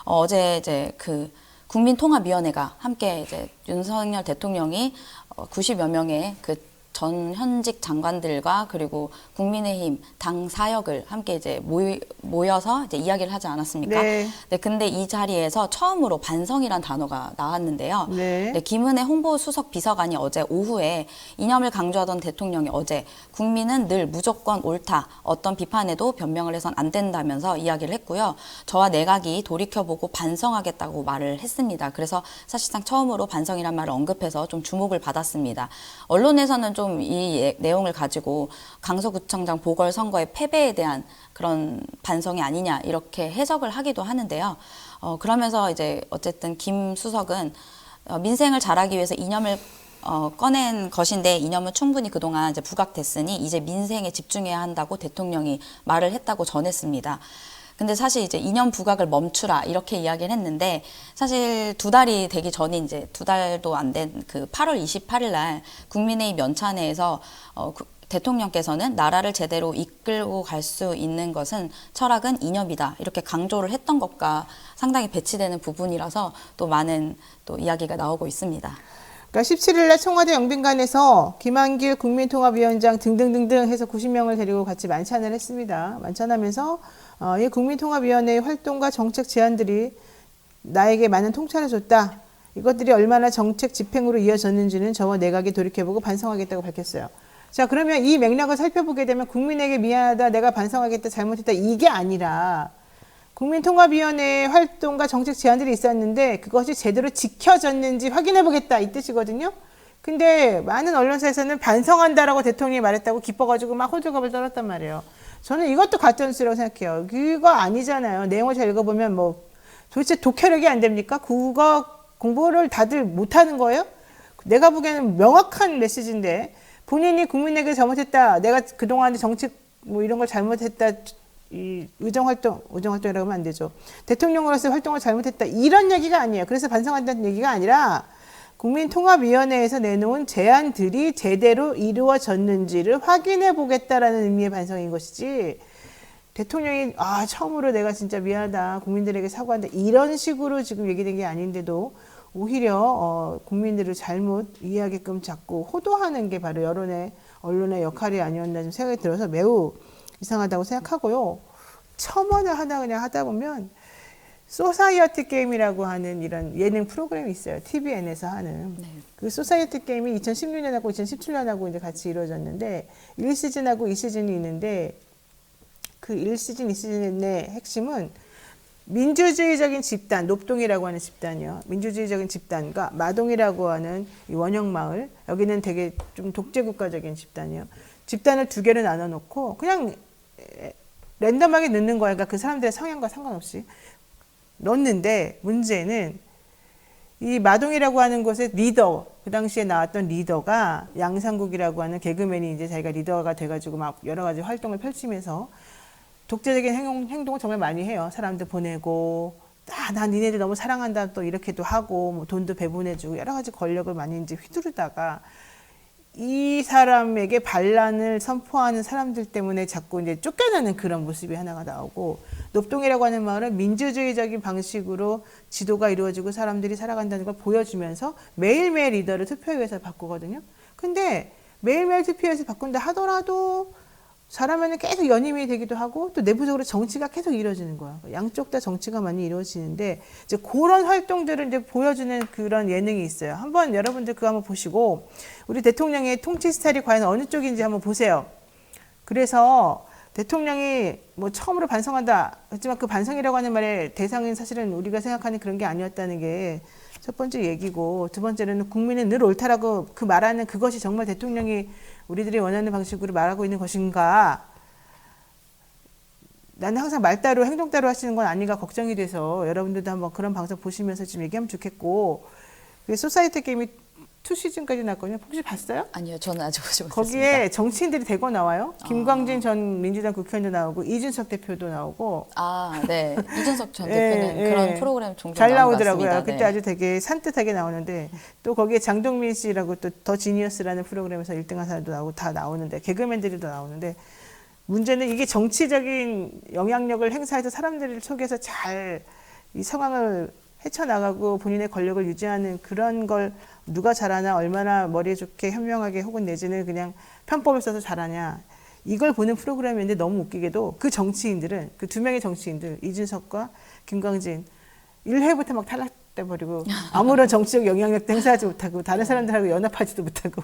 어제 이제 그 국민통합위원회가 함께 이제 윤석열 대통령이 90여 명의 그 전 현직 장관들과 그리고 국민의힘 당 사역을 함께 이제 모여서 이제 이야기를 하지 않았습니까? 네. 네, 근데 이 자리에서 처음으로 반성이란 단어가 나왔는데요. 네. 네, 김은혜 홍보수석 비서관이 어제 오후에 이념을 강조하던 대통령이 어제 국민은 늘 무조건 옳다, 어떤 비판에도 변명을 해선 안 된다면서 이야기를 했고요. 저와 내각이 돌이켜보고 반성하겠다고 말을 했습니다. 그래서 사실상 처음으로 반성이란 말을 언급해서 좀 주목을 받았습니다. 언론에서는 좀 이 내용을 가지고 강서구청장 보궐선거의 패배에 대한 그런 반성이 아니냐 이렇게 해석을 하기도 하는데요. 그러면서 이제 어쨌든 김 수석은 민생을 잘하기 위해서 이념을 꺼낸 것인데 이념은 충분히 그동안 이제 부각됐으니 이제 민생에 집중해야 한다고 대통령이 말을 했다고 전했습니다. 근데 사실 이제 이념 부각을 멈추라 이렇게 이야기를 했는데 사실 2달이 되기 전인 이제 2달도 안 된 그 8월 28일 날 국민의힘 연찬회에서 대통령께서는 나라를 제대로 이끌고 갈 수 있는 것은 철학은 이념이다 이렇게 강조를 했던 것과 상당히 배치되는 부분이라서 또 많은 또 이야기가 나오고 있습니다. 그러니까 17일 날 청와대 영빈관에서 김한길 국민통합위원장 등등등등 해서 90명을 데리고 같이 만찬을 했습니다. 만찬하면서 이 국민통합위원회의 활동과 정책 제안들이 나에게 많은 통찰을 줬다. 이것들이 얼마나 정책 집행으로 이어졌는지는 저와 내각이 돌이켜보고 반성하겠다고 밝혔어요. 자, 그러면 이 맥락을 살펴보게 되면 국민에게 미안하다, 내가 반성하겠다, 잘못했다 이게 아니라 국민통합위원회의 활동과 정책 제안들이 있었는데 그것이 제대로 지켜졌는지 확인해보겠다 이 뜻이거든요. 근데 많은 언론사에서는 반성한다라고 대통령이 말했다고 기뻐가지고 막 호들갑을 떨었단 말이에요. 저는 이것도 가짜뉴스라고 생각해요. 그거 아니잖아요. 내용을 잘 읽어보면 뭐 도대체 독해력이 안 됩니까? 국어 공부를 다들 못하는 거예요? 내가 보기에는 명확한 메시지인데 본인이 국민에게 잘못했다. 내가 그동안 정책 뭐 이런 걸 잘못했다. 이 의정활동이라고 하면 안 되죠. 대통령으로서 활동을 잘못했다. 이런 얘기가 아니에요. 그래서 반성한다는 얘기가 아니라 국민통합위원회에서 내놓은 제안들이 제대로 이루어졌는지를 확인해 보겠다라는 의미의 반성인 것이지, 대통령이 처음으로 내가 진짜 미안하다, 국민들에게 사과한다, 이런 식으로 지금 얘기된 게 아닌데도 오히려 국민들을 잘못 이해하게끔 자꾸 호도하는 게 바로 언론의 역할이 아니었나 좀 생각이 들어서 매우 이상하다고 생각하고요. 첨언을 그냥 하다 보면 소사이어티 게임이라고 하는 이런 예능 프로그램이 있어요. TVN에서 하는. 네. 그 소사이어티 게임이 2016년하고 2017년하고 이제 같이 이루어졌는데 1시즌하고 2시즌이 있는데 그 1시즌, 2시즌의 핵심은 민주주의적인 집단, 녹동이라고 하는 집단이요. 민주주의적인 집단과 마동이라고 하는 이 원형마을, 여기는 되게 좀 독재국가적인 집단이요. 집단을 두 개로 나눠 놓고 그냥 랜덤하게 넣는 거예요. 그러니까 그 사람들의 성향과 상관없이 넣는데, 문제는 이 마동이라고 하는 곳의 리더, 그 당시에 나왔던 리더가 양상국이라고 하는 개그맨이 이제 자기가 리더가 돼가지고 막 여러 가지 활동을 펼치면서 독재적인 행동을 정말 많이 해요. 사람들 보내고, 난 니네들 너무 사랑한다, 또 이렇게도 하고, 뭐 돈도 배분해주고, 여러 가지 권력을 많이 이제 휘두르다가, 이 사람에게 반란을 선포하는 사람들 때문에 자꾸 이제 쫓겨나는 그런 모습이 하나가 나오고, 녹동이라고 하는 마을은 민주주의적인 방식으로 지도가 이루어지고 사람들이 살아간다는 걸 보여주면서 매일매일 리더를 투표에서 바꾸거든요. 근데 매일매일 투표에서 바꾼다 하더라도 사람에는 계속 연임이 되기도 하고, 또 내부적으로 정치가 계속 이루어지는 거야. 양쪽 다 정치가 많이 이루어지는데, 이제 그런 활동들을 이제 보여주는 그런 예능이 있어요. 한번 여러분들 그거 한번 보시고, 우리 대통령의 통치 스타일이 과연 어느 쪽인지 한번 보세요. 그래서 대통령이 뭐 처음으로 반성한다 했지만, 그 반성이라고 하는 말의 대상은 사실은 우리가 생각하는 그런 게 아니었다는 게 첫 번째 얘기고, 두 번째로는 국민은 늘 옳다라고 그 말하는 그것이 정말 대통령이 우리들이 원하는 방식으로 말하고 있는 것인가? 나는 항상 말 따로 행동 따로 하시는 건 아닌가 걱정이 돼서 여러분들도 한번 그런 방송 보시면서 좀 얘기하면 좋겠고, 그 소사이어티 게임이 2시즌까지 나왔거든요. 혹시 봤어요? 아니요, 저는 아직 보지 못했습니다. 거기에 정치인들이 대거 나와요. 김광진 전 민주당 국회의원도 나오고, 이준석 대표도 나오고. 네. 이준석 전 대표는 그런 프로그램 종종 잘 나오는 것 나오더라고요. 같습니다. 그때 네. 아주 되게 산뜻하게 나오는데, 또 거기에 장동민 씨라고 또 더 지니어스라는 프로그램에서 1등한 사람도 나오고 다 나오는데, 개그맨들이 다 나오는데, 문제는 이게 정치적인 영향력을 행사해서 사람들을 속여서 잘 이 상황을 헤쳐나가고 본인의 권력을 유지하는 그런 걸 누가 잘하나, 얼마나 머리에 좋게 현명하게 혹은 내지는 그냥 편법을 써서 잘하냐, 이걸 보는 프로그램인데, 너무 웃기게도 그 정치인들은, 그 두 명의 정치인들, 이준석과 김광진, 1회부터 막 탈락돼버리고 아무런 정치적 영향력도 행사하지 못하고 다른 사람들하고 연합하지도 못하고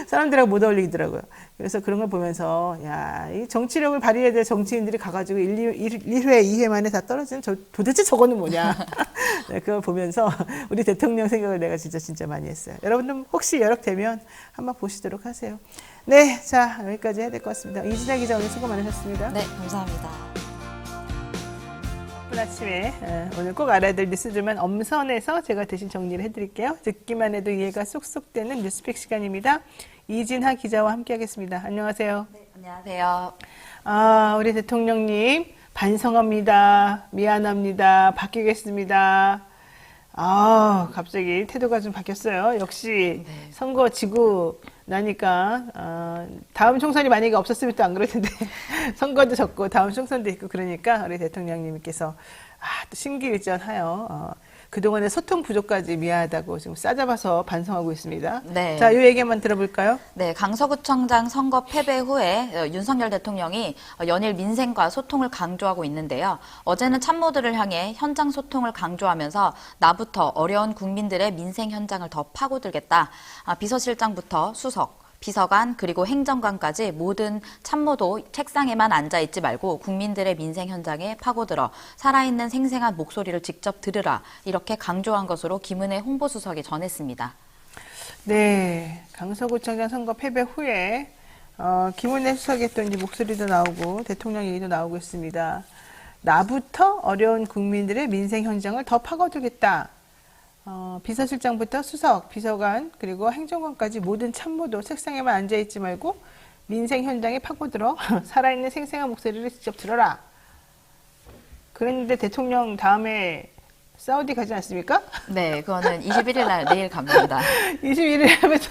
사람들하고 못 어울리더라고요. 그래서 그런 걸 보면서, 야, 이 정치력을 발휘해야 될 정치인들이 가가지고 1회, 2회 만에 다 떨어지는 도대체 저거는 뭐냐. 네, 그걸 보면서 우리 대통령 생각을 내가 진짜 많이 했어요. 여러분들 혹시 여력되면 한번 보시도록 하세요. 네, 자, 여기까지 해야 될 것 같습니다. 이진아 기자, 오늘 수고 많으셨습니다. 네, 감사합니다. 바쁜 아침에 오늘 꼭 알아야 될 뉴스들만 엄선해서 제가 대신 정리를 해드릴게요. 듣기만 해도 이해가 쏙쏙 되는 뉴스픽 시간입니다. 이진하 기자와 함께하겠습니다. 안녕하세요. 네, 안녕하세요. 우리 대통령님 반성합니다. 미안합니다. 바뀌겠습니다. 갑자기 태도가 좀 바뀌었어요. 역시 네. 선거 지고 나니까 다음 총선이 만약에 없었으면 또 안 그럴 텐데 선거도 졌고 다음 총선도 있고, 그러니까 우리 대통령님께서 또 심기일전하여 그동안의 소통 부족까지 미안하다고 지금 싸잡아서 반성하고 있습니다. 네. 자, 이 얘기 한번 들어볼까요? 네, 강서구청장 선거 패배 후에 윤석열 대통령이 연일 민생과 소통을 강조하고 있는데요. 어제는 참모들을 향해 현장 소통을 강조하면서 나부터 어려운 국민들의 민생 현장을 더 파고들겠다. 비서실장부터 수석, 비서관 그리고 행정관까지 모든 참모도 책상에만 앉아있지 말고 국민들의 민생 현장에 파고들어 살아있는 생생한 목소리를 직접 들으라, 이렇게 강조한 것으로 김은혜 홍보수석이 전했습니다. 네, 강서구청장 선거 패배 후에 김은혜 수석의 또 이제 목소리도 나오고 대통령 얘기도 나오고 있습니다. 나부터 어려운 국민들의 민생 현장을 더 파고들겠다. 비서실장부터 수석, 비서관 그리고 행정관까지 모든 참모도 책상에만 앉아있지 말고 민생 현장에 파고들어 살아있는 생생한 목소리를 직접 들어라. 그랬는데 대통령 다음에 사우디 가지 않습니까? 네, 그거는 21일 날 내일 갑니다. 21일에 하면서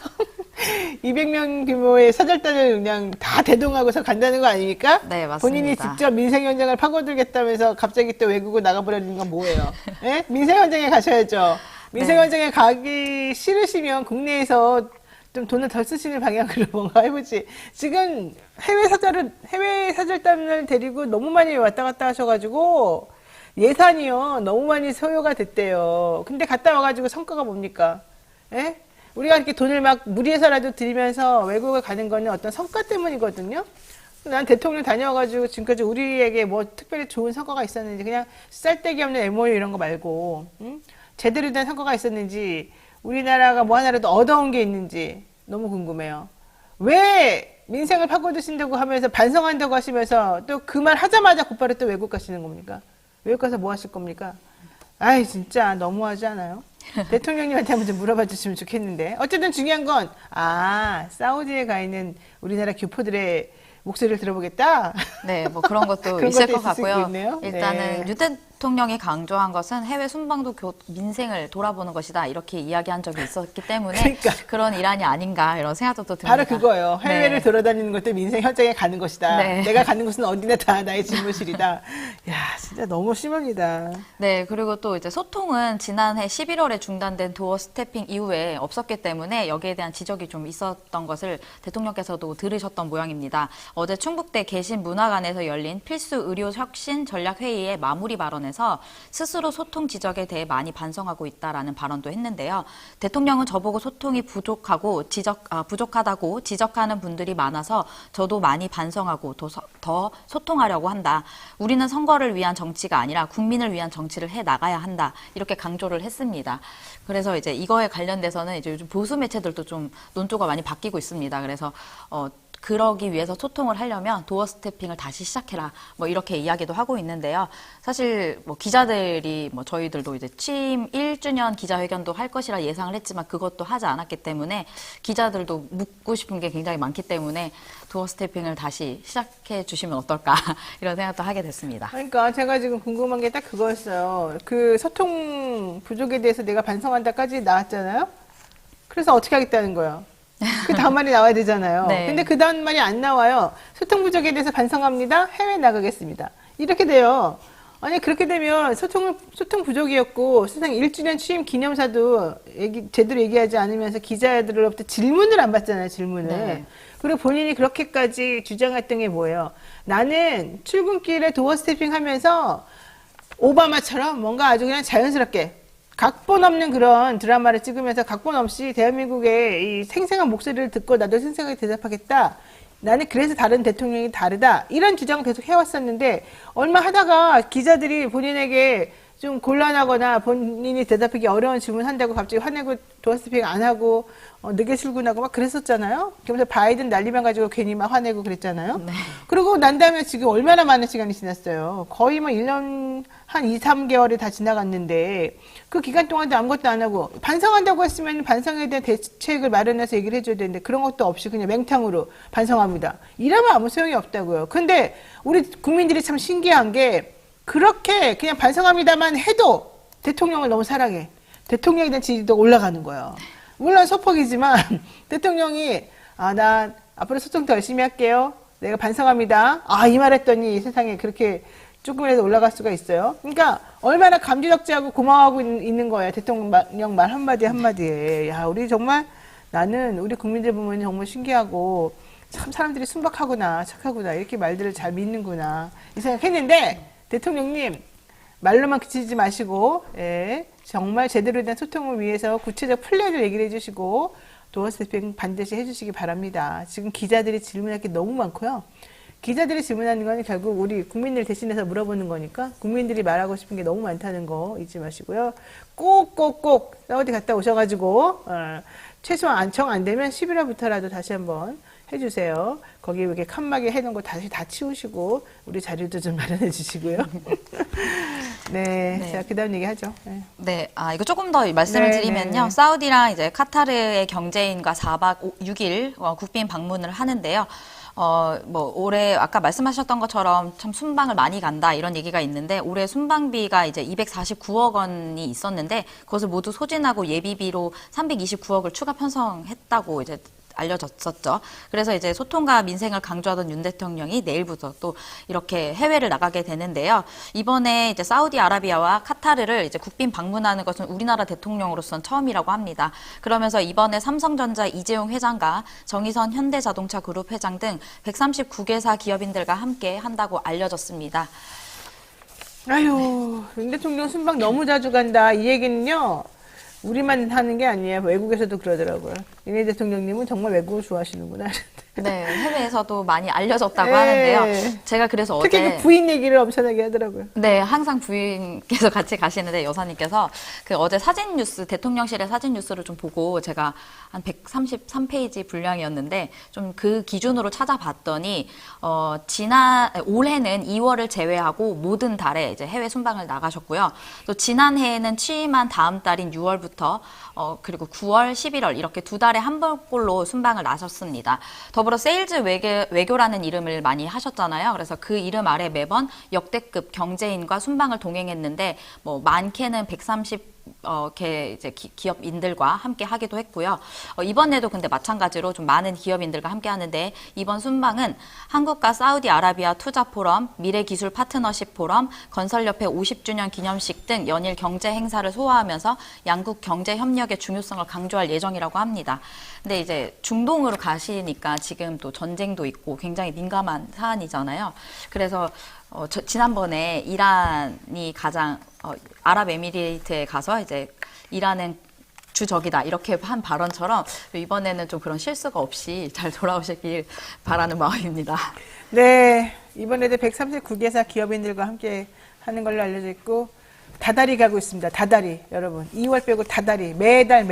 200명 규모의 사절단을 그냥 다 대동하고서 간다는 거 아닙니까? 네, 맞습니다. 본인이 직접 민생 현장을 파고들겠다면서 갑자기 또 외국으로 나가버리는 건 뭐예요? 예? 민생 현장에 가셔야죠. 민생 네. 현장에 가기 싫으시면 국내에서 좀 돈을 덜 쓰시는 방향으로 뭔가 해보지. 지금 해외 사절단을 데리고 너무 많이 왔다 갔다 하셔가지고 예산이요. 너무 많이 소요가 됐대요. 근데 갔다 와가지고 성과가 뭡니까? 예? 우리가 이렇게 돈을 막 무리해서라도 들이면서 외국을 가는 거는 어떤 성과 때문이거든요. 난 대통령 다녀와가지고 지금까지 우리에게 뭐 특별히 좋은 성과가 있었는지 그냥 쌀데기 없는 MOU 이런 거 말고 제대로 된 성과가 있었는지 우리나라가 뭐 하나라도 얻어온 게 있는지 너무 궁금해요. 왜 민생을 파고드신다고 하면서 반성한다고 하시면서 또 그 말 하자마자 곧바로 또 외국 가시는 겁니까? 외국 가서 뭐 하실 겁니까? 아이 진짜 너무하지 않아요? 대통령님한테 한번 좀 물어봐 주시면 좋겠는데. 어쨌든 중요한 건 사우디에 가 있는 우리나라 교포들의 목소리를 들어보겠다. 네, 뭐 그런 것도 그런 있을 것도 것 있을 수 같고요. 있네요. 일단은 네. 유 대통령이 강조한 것은 해외 순방도 민생을 돌아보는 것이다 이렇게 이야기한 적이 있었기 때문에 그러니까. 그런 일환이 아닌가 이런 생각도 또 듭니다. 바로 그거예요. 해외를 네. 돌아다니는 것도 민생 현장에 가는 것이다. 네. 내가 가는 곳은 어디나 다 나의 집무실이다. 야, 진짜 너무 심합니다. 네, 그리고 또 이제 소통은 지난해 11월에 중단된 도어 스태핑 이후에 없었기 때문에 여기에 대한 지적이 좀 있었던 것을 대통령께서도 들으셨던 모양입니다. 어제 충북대 개신문화관에서 열린 필수 의료 혁신 전략 회의의 마무리 발언에서 스스로 소통 지적에 대해 많이 반성하고 있다라는 발언도 했는데요. 대통령은 저보고 소통이 부족하다고 지적하는 분들이 많아서 저도 많이 반성하고 더 소통하려고 한다. 우리는 선거를 위한 정치가 아니라 국민을 위한 정치를 해 나가야 한다. 이렇게 강조를 했습니다. 그래서 이제 이거에 관련돼서는 이제 요즘 보수 매체들도 좀 논조가 많이 바뀌고 있습니다. 그래서 그러기 위해서 소통을 하려면 도어 스태핑을 다시 시작해라. 뭐 이렇게 이야기도 하고 있는데요. 사실 뭐 기자들이 뭐 저희들도 이제 취임 1주년 기자회견도 할 것이라 예상을 했지만 그것도 하지 않았기 때문에 기자들도 묻고 싶은 게 굉장히 많기 때문에 도어 스태핑을 다시 시작해 주시면 어떨까 이런 생각도 하게 됐습니다. 그러니까 제가 지금 궁금한 게 딱 그거였어요. 그 소통 부족에 대해서 내가 반성한다까지 나왔잖아요. 그래서 어떻게 하겠다는 거예요? 그 다음 말이 나와야 되잖아요. 네. 근데 그 다음 말이 안 나와요. 소통 부족에 대해서 반성합니다. 해외 나가겠습니다. 이렇게 돼요. 아니 그렇게 되면 소통 부족이었고 세상 1주년 취임 기념사도 제대로 얘기하지 않으면서 기자들로부터 질문을 안 받잖아요. 질문을. 네. 그리고 본인이 그렇게까지 주장했던 게 뭐예요? 나는 출근길에 도어 스태핑 하면서 오바마처럼 뭔가 아주 그냥 자연스럽게 각본 없는 그런 드라마를 찍으면서 각본 없이 대한민국의 이 생생한 목소리를 듣고 나도 생생하게 대답하겠다. 나는 그래서 다른 대통령이 다르다. 이런 주장을 계속 해왔었는데 얼마 하다가 기자들이 본인에게 좀 곤란하거나 본인이 대답하기 어려운 질문 한다고 갑자기 화내고 도어 스태핑 안 하고 늦게 출근하고 막 그랬었잖아요. 그러면서 바이든 난리만 가지고 괜히 막 화내고 그랬잖아요. 네. 그러고 난 다음에 지금 얼마나 많은 시간이 지났어요. 거의 뭐 1년 한 2, 3개월이 다 지나갔는데 그 기간 동안도 아무것도 안 하고 반성한다고 했으면 반성에 대한 대책을 마련해서 얘기를 해줘야 되는데 그런 것도 없이 그냥 맹탕으로 반성합니다. 이러면 아무 소용이 없다고요. 근데 우리 국민들이 참 신기한 게 그렇게 그냥 반성합니다만 해도 대통령을 너무 사랑해. 대통령에 대한 지지도가 올라가는 거예요. 물론 소폭이지만 대통령이 나 앞으로 소통 더 열심히 할게요. 내가 반성합니다. 이 말 했더니 세상에 그렇게 조금이라도 올라갈 수가 있어요. 그러니까 얼마나 감지덕지하고 고마워하고 있는 거예요. 대통령 말 한마디 한마디에. 야, 우리 정말 나는 우리 국민들 보면 정말 신기하고 참 사람들이 순박하구나 착하구나 이렇게 말들을 잘 믿는구나 이 생각했는데 대통령님 말로만 그치지 마시고 정말 제대로 된 소통을 위해서 구체적 플랜을 얘기를 해주시고 도어 스태핑 반드시 해주시기 바랍니다. 지금 기자들이 질문할 게 너무 많고요. 기자들이 질문하는 건 결국 우리 국민들 대신해서 물어보는 거니까 국민들이 말하고 싶은 게 너무 많다는 거 잊지 마시고요. 꼭 사우디 갔다 오셔가지고 최소한 정 안 되면 11월부터라도 다시 한번 해주세요. 거기 이렇게 칸막이 해놓은 거 다시 다 치우시고 우리 자료도 좀 마련해 주시고요. 네, 자 그다음 얘기하죠. 네. 네, 이거 조금 더 말씀을 네, 드리면요. 네. 사우디랑 이제 카타르의 경제인과 4박 6일 국빈 방문을 하는데요. 뭐 올해 아까 말씀하셨던 것처럼 참 순방을 많이 간다 이런 얘기가 있는데 올해 순방비가 이제 249억 원이 있었는데 그것을 모두 소진하고 예비비로 329억을 추가 편성했다고 이제 알려졌었죠. 그래서 이제 소통과 민생을 강조하던 윤 대통령이 내일부터 또 이렇게 해외를 나가게 되는데요. 이번에 이제 사우디아라비아와 카타르를 이제 국빈 방문하는 것은 우리나라 대통령으로서는 처음이라고 합니다. 그러면서 이번에 삼성전자 이재용 회장과 정의선 현대자동차 그룹 회장 등 139개사 기업인들과 함께 한다고 알려졌습니다. 아유, 윤 대통령 순방 너무 자주 간다. 이 얘기는요, 우리만 하는 게 아니에요. 외국에서도 그러더라고요. 윤 대통령님은 정말 외국을 좋아하시는구나. 네, 해외에서도 많이 알려졌다고 네. 하는데요. 제가 그래서 특히 어제 그 부인 얘기를 엄청나게 하더라고요. 네, 항상 부인께서 같이 가시는데 여사님께서 그 어제 사진 뉴스, 대통령실의 사진 뉴스를 좀 보고 제가 한 133페이지 분량이었는데 좀 그 기준으로 찾아봤더니 올해는 2월을 제외하고 모든 달에 이제 해외 순방을 나가셨고요. 또 지난해에는 취임한 다음 달인 6월부터 그리고 9월, 11월 이렇게 두 달에 한 번꼴로 순방을 나셨습니다. 더불어 세일즈 외교라는 이름을 많이 하셨잖아요. 그래서 그 이름 아래 매번 역대급 경제인과 순방을 동행했는데 뭐 많게는 130개 이제 기업인들과 함께 하기도 했고요. 이번에도 근데 마찬가지로 좀 많은 기업인들과 함께 하는데 이번 순방은 한국과 사우디아라비아 투자 포럼, 미래기술 파트너십 포럼, 건설협회 50주년 기념식 등 연일 경제 행사를 소화하면서 양국 경제 협력의 중요성을 강조할 예정이라고 합니다. 근데 이제 중동으로 가시니까 지금 또 전쟁도 있고 굉장히 민감한 사안이잖아요. 그래서 지난번에 이란이 가장 아랍에미리트에 가서 이제 이란은 주적이다 이렇게 한 발언처럼 이번에는 좀 그런 실수가 없이 잘 돌아오시길 바라는 마음입니다. 네, 이번에도 139개사 기업인들과 함께 하는 걸로 알려져 있고 다달이 가고 있습니다. 다달이 여러분 2월 빼고 다달이 매달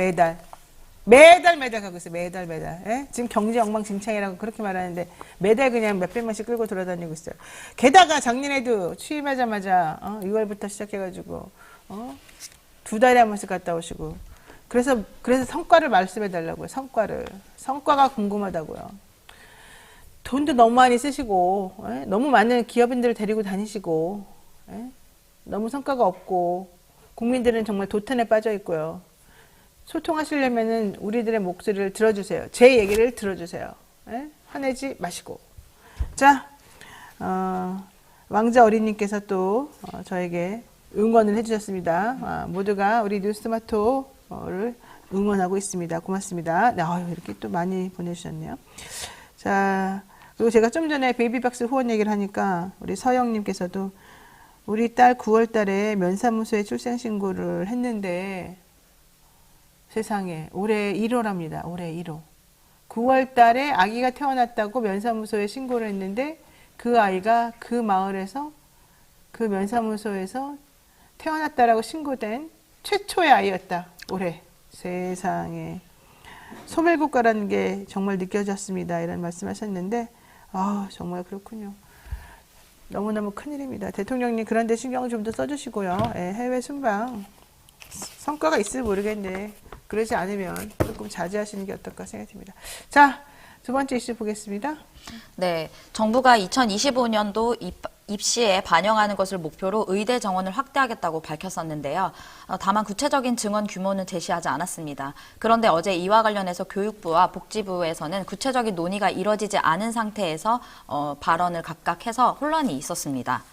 가고 있어요. 매달. 예? 지금 경제 엉망진창이라고 그렇게 말하는데 매달 그냥 몇백만씩 끌고 돌아다니고 있어요. 게다가 작년에도 취임하자마자 6월부터 시작해가지고 두 달에 한 번씩 갔다 오시고 그래서 성과를 말씀해 달라고요. 성과가 궁금하다고요. 돈도 너무 많이 쓰시고 너무 많은 기업인들을 데리고 다니시고 너무 성과가 없고 국민들은 정말 도탄에 빠져 있고요. 소통하시려면은 우리들의 목소리를 들어주세요. 제 얘기를 들어주세요. 화내지 마시고. 자, 왕자 어린님께서 또 저에게 응원을 해주셨습니다. 모두가 우리 뉴스토마토를 응원하고 있습니다. 고맙습니다. 네, 이렇게 또 많이 보내주셨네요. 자, 그리고 제가 좀 전에 베이비박스 후원 얘기를 하니까 우리 서영님께서도 우리 딸 9월 달에 면사무소에 출생신고를 했는데 세상에 올해 1호랍니다. 올해 1호. 9월 달에 아기가 태어났다고 면사무소에 신고를 했는데 그 아이가 그 마을에서 그 면사무소에서 태어났다라고 신고된 최초의 아이였다. 올해. 세상에. 소멸국가라는 게 정말 느껴졌습니다. 이런 말씀하셨는데 정말 그렇군요. 너무너무 큰일입니다. 대통령님 그런데 신경을 좀 더 써주시고요. 해외 순방 성과가 있을지 모르겠는데 그러지 않으면 조금 자제하시는 게 어떨까 생각이 듭니다. 자, 두 번째 이슈 보겠습니다. 네, 정부가 2025년도 입시에 반영하는 것을 목표로 의대 정원을 확대하겠다고 밝혔었는데요. 다만 구체적인 증원 규모는 제시하지 않았습니다. 그런데 어제 이와 관련해서 교육부와 복지부에서는 구체적인 논의가 이뤄지지 않은 상태에서 발언을 각각 해서 혼란이 있었습니다.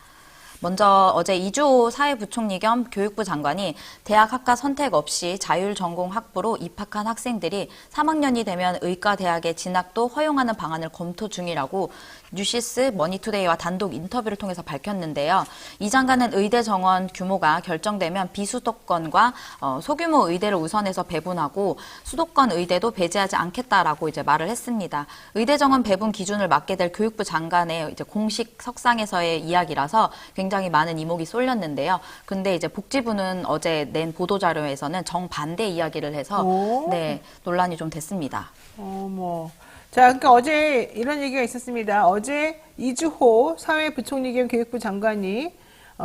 먼저 어제 이주호 사회부총리 겸 교육부 장관이 대학 학과 선택 없이 자율전공 학부로 입학한 학생들이 3학년이 되면 의과대학에 진학도 허용하는 방안을 검토 중이라고 뉴시스 머니투데이와 단독 인터뷰를 통해서 밝혔는데요. 이 장관은 의대 정원 규모가 결정되면 비수도권과 소규모 의대를 우선해서 배분하고 수도권 의대도 배제하지 않겠다라고 이제 말을 했습니다. 의대 정원 배분 기준을 맡게 될 교육부 장관의 이제 공식 석상에서의 이야기라서 굉장히 많은 이목이 쏠렸는데요. 근데 이제 복지부는 어제 낸 보도자료에서는 정반대 이야기를 해서 네, 논란이 좀 됐습니다. 자, 그러니까 어제 이런 얘기가 있었습니다. 어제 이주호 사회부총리 겸 교육부 장관이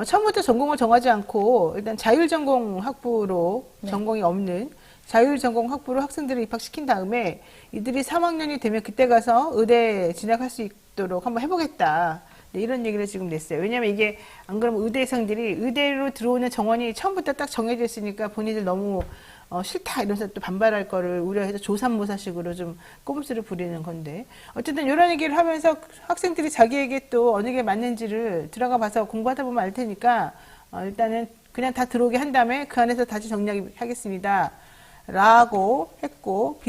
처음부터 전공을 정하지 않고 일단 자율전공 학부로 전공이 없는 자율전공 학부로 학생들을 입학시킨 다음에 이들이 3학년이 되면 그때 가서 의대에 진학할 수 있도록 한번 해보겠다. 네, 이런 얘기를 지금 냈어요. 왜냐하면 이게 안 그러면 의대생들이 의대로 들어오는 정원이 처음부터 딱 정해져 있으니까 본인들 너무 싫다 이러면서 또 반발할 거를 우려해서 조삼모사식으로 좀 꼼수를 부리는 건데 어쨌든 이런 얘기를 하면서 학생들이 자기에게 또 어느 게 맞는지를 들어가 봐서 공부하다 보면 알 테니까 일단은 그냥 다 들어오게 한 다음에 그 안에서 다시 정리하겠습니다. 라고 했고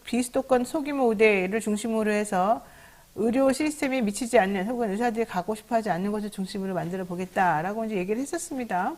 비수도권 소규모 의대를 중심으로 해서 의료 시스템에 미치지 않는 혹은 의사들이 가고 싶어하지 않는 것을 중심으로 만들어 보겠다라고 이제 얘기를 했었습니다.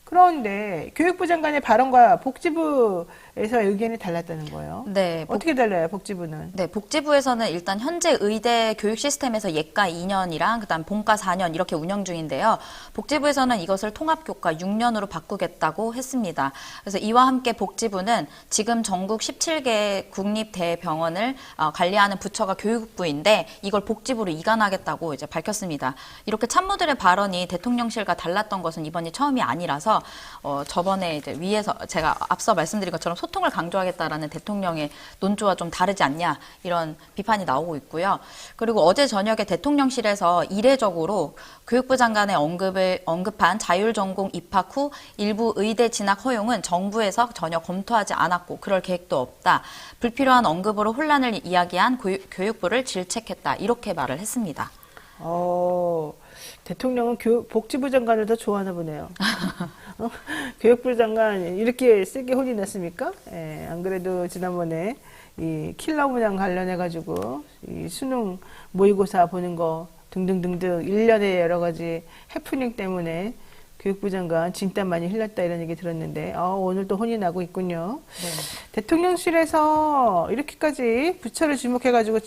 그런데 교육부 장관의 발언과 복지부에서 의견이 달랐다는 거예요. 네, 어떻게 달라요, 복지부는? 네, 복지부에서는 일단 현재 의대 교육 시스템에서 예과 2년이랑 그다음 본과 4년 이렇게 운영 중인데요. 복지부에서는 이것을 통합교과 6년으로 바꾸겠다고 했습니다. 그래서 이와 함께 복지부는 지금 전국 17개 국립대병원을 관리하는 부처가 교육부인데 이걸 복지부로 이관하겠다고 이제 밝혔습니다. 이렇게 참모들의 발언이 대통령실과 달랐던 것은 이번이 처음이 아니라서 저번에 이제 위에서 제가 앞서 말씀드린 것처럼 소통을 강조하겠다라는 대통령의 논조와 좀 다르지 않냐 이런 비판이 나오고 있고요. 그리고 어제 저녁에 대통령실에서 이례적으로 교육부 장관의 언급한 자율전공 입학 후 일부 의대 진학 허용은 정부에서 전혀 검토하지 않았고 그럴 계획도 없다. 불필요한 언급으로 혼란을 이야기한 교육부를 질책했다. 이렇게 말을 했습니다. 대통령은 복지부 장관을 더 좋아하나 보네요. 교육부 장관 이렇게 세게 혼이 났습니까? 예, 안 그래도 지난번에 이 킬러 문항 관련해가지고 이 수능 모의고사 보는 거 등등등등 일련의 여러 가지 해프닝 때문에 교육부 장관 진땀 많이 흘렸다 이런 얘기 들었는데 오늘 또 혼이 나고 있군요. 네. 대통령실에서 이렇게까지 부처를 지목해가지고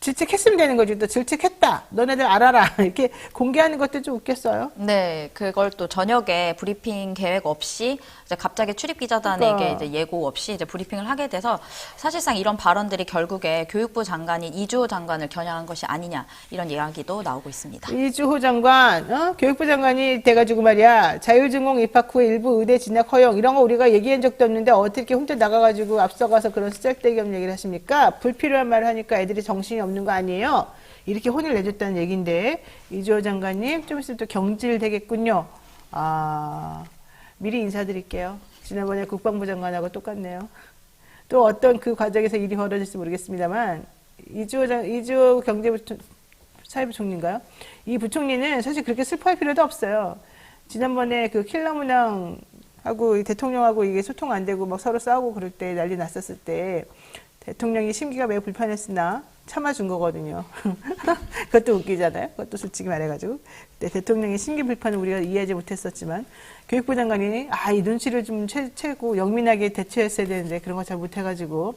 질책했으면 되는 거지. 또 질책했다. 너네들 알아라. 이렇게 공개하는 것도 좀 웃겼어요. 네, 그걸 또 저녁에 브리핑 계획 없이 이제 갑자기 출입 기자단에게 그러니까. 이제 예고 없이 이제 브리핑을 하게 돼서 사실상 이런 발언들이 결국에 교육부 장관이 이주호 장관을 겨냥한 것이 아니냐 이런 이야기도 나오고 있습니다. 이주호 장관, 교육부 장관이 돼가지고 말이야. 자율전공 입학 후 일부 의대 진학 허용 이런 거 우리가 얘기한 적도 없는데 어떻게 혼자 나가가지고 앞서가서 그런 쓰잘데기없는 얘기를 하십니까? 불필요한 말을 하니까 애들이 정신이 없는 거 아니에요? 이렇게 혼을 내줬다는 얘기인데 이주호 장관님 좀 있으면 또 경질되겠군요. 미리 인사드릴게요. 지난번에 국방부 장관하고 똑같네요. 또 어떤 그 과정에서 일이 벌어질지 모르겠습니다만 이주호 사회부 총리인가요? 이 부총리는 사실 그렇게 슬퍼할 필요도 없어요. 지난번에 그 킬러 문항하고 대통령하고 이게 소통 안 되고 막 서로 싸우고 그럴 때 난리 났었을 때 대통령이 심기가 매우 불편했으나 참아준 거거든요. 그것도 웃기잖아요. 그것도 솔직히 말해가지고. 대통령의 심기 불편을 우리가 이해하지 못했었지만 교육부 장관이 이 눈치를 좀 채고 영민하게 대처했어야 되는데 그런 거 잘 못해가지고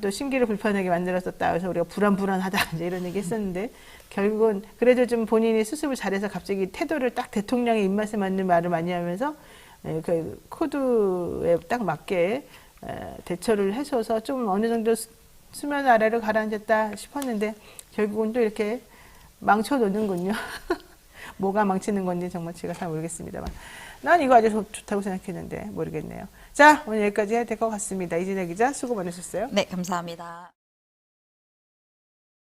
또 심기를 불편하게 만들었었다. 그래서 우리가 불안하다 이제 이런 얘기 했었는데 결국은 그래도 좀 본인이 수습을 잘해서 갑자기 태도를 딱 대통령의 입맛에 맞는 말을 많이 하면서 그 코드에 딱 맞게 대처를 해줘서 좀 어느 정도 수면 아래로 가라앉았다 싶었는데 결국은 또 이렇게 망쳐놓는군요. 뭐가 망치는 건지 정말 제가 잘 모르겠습니다만 난 이거 아주 좋다고 생각했는데 모르겠네요. 자, 오늘 여기까지 해야 될 것 같습니다. 이진혜 기자 수고 많으셨어요. 네, 감사합니다.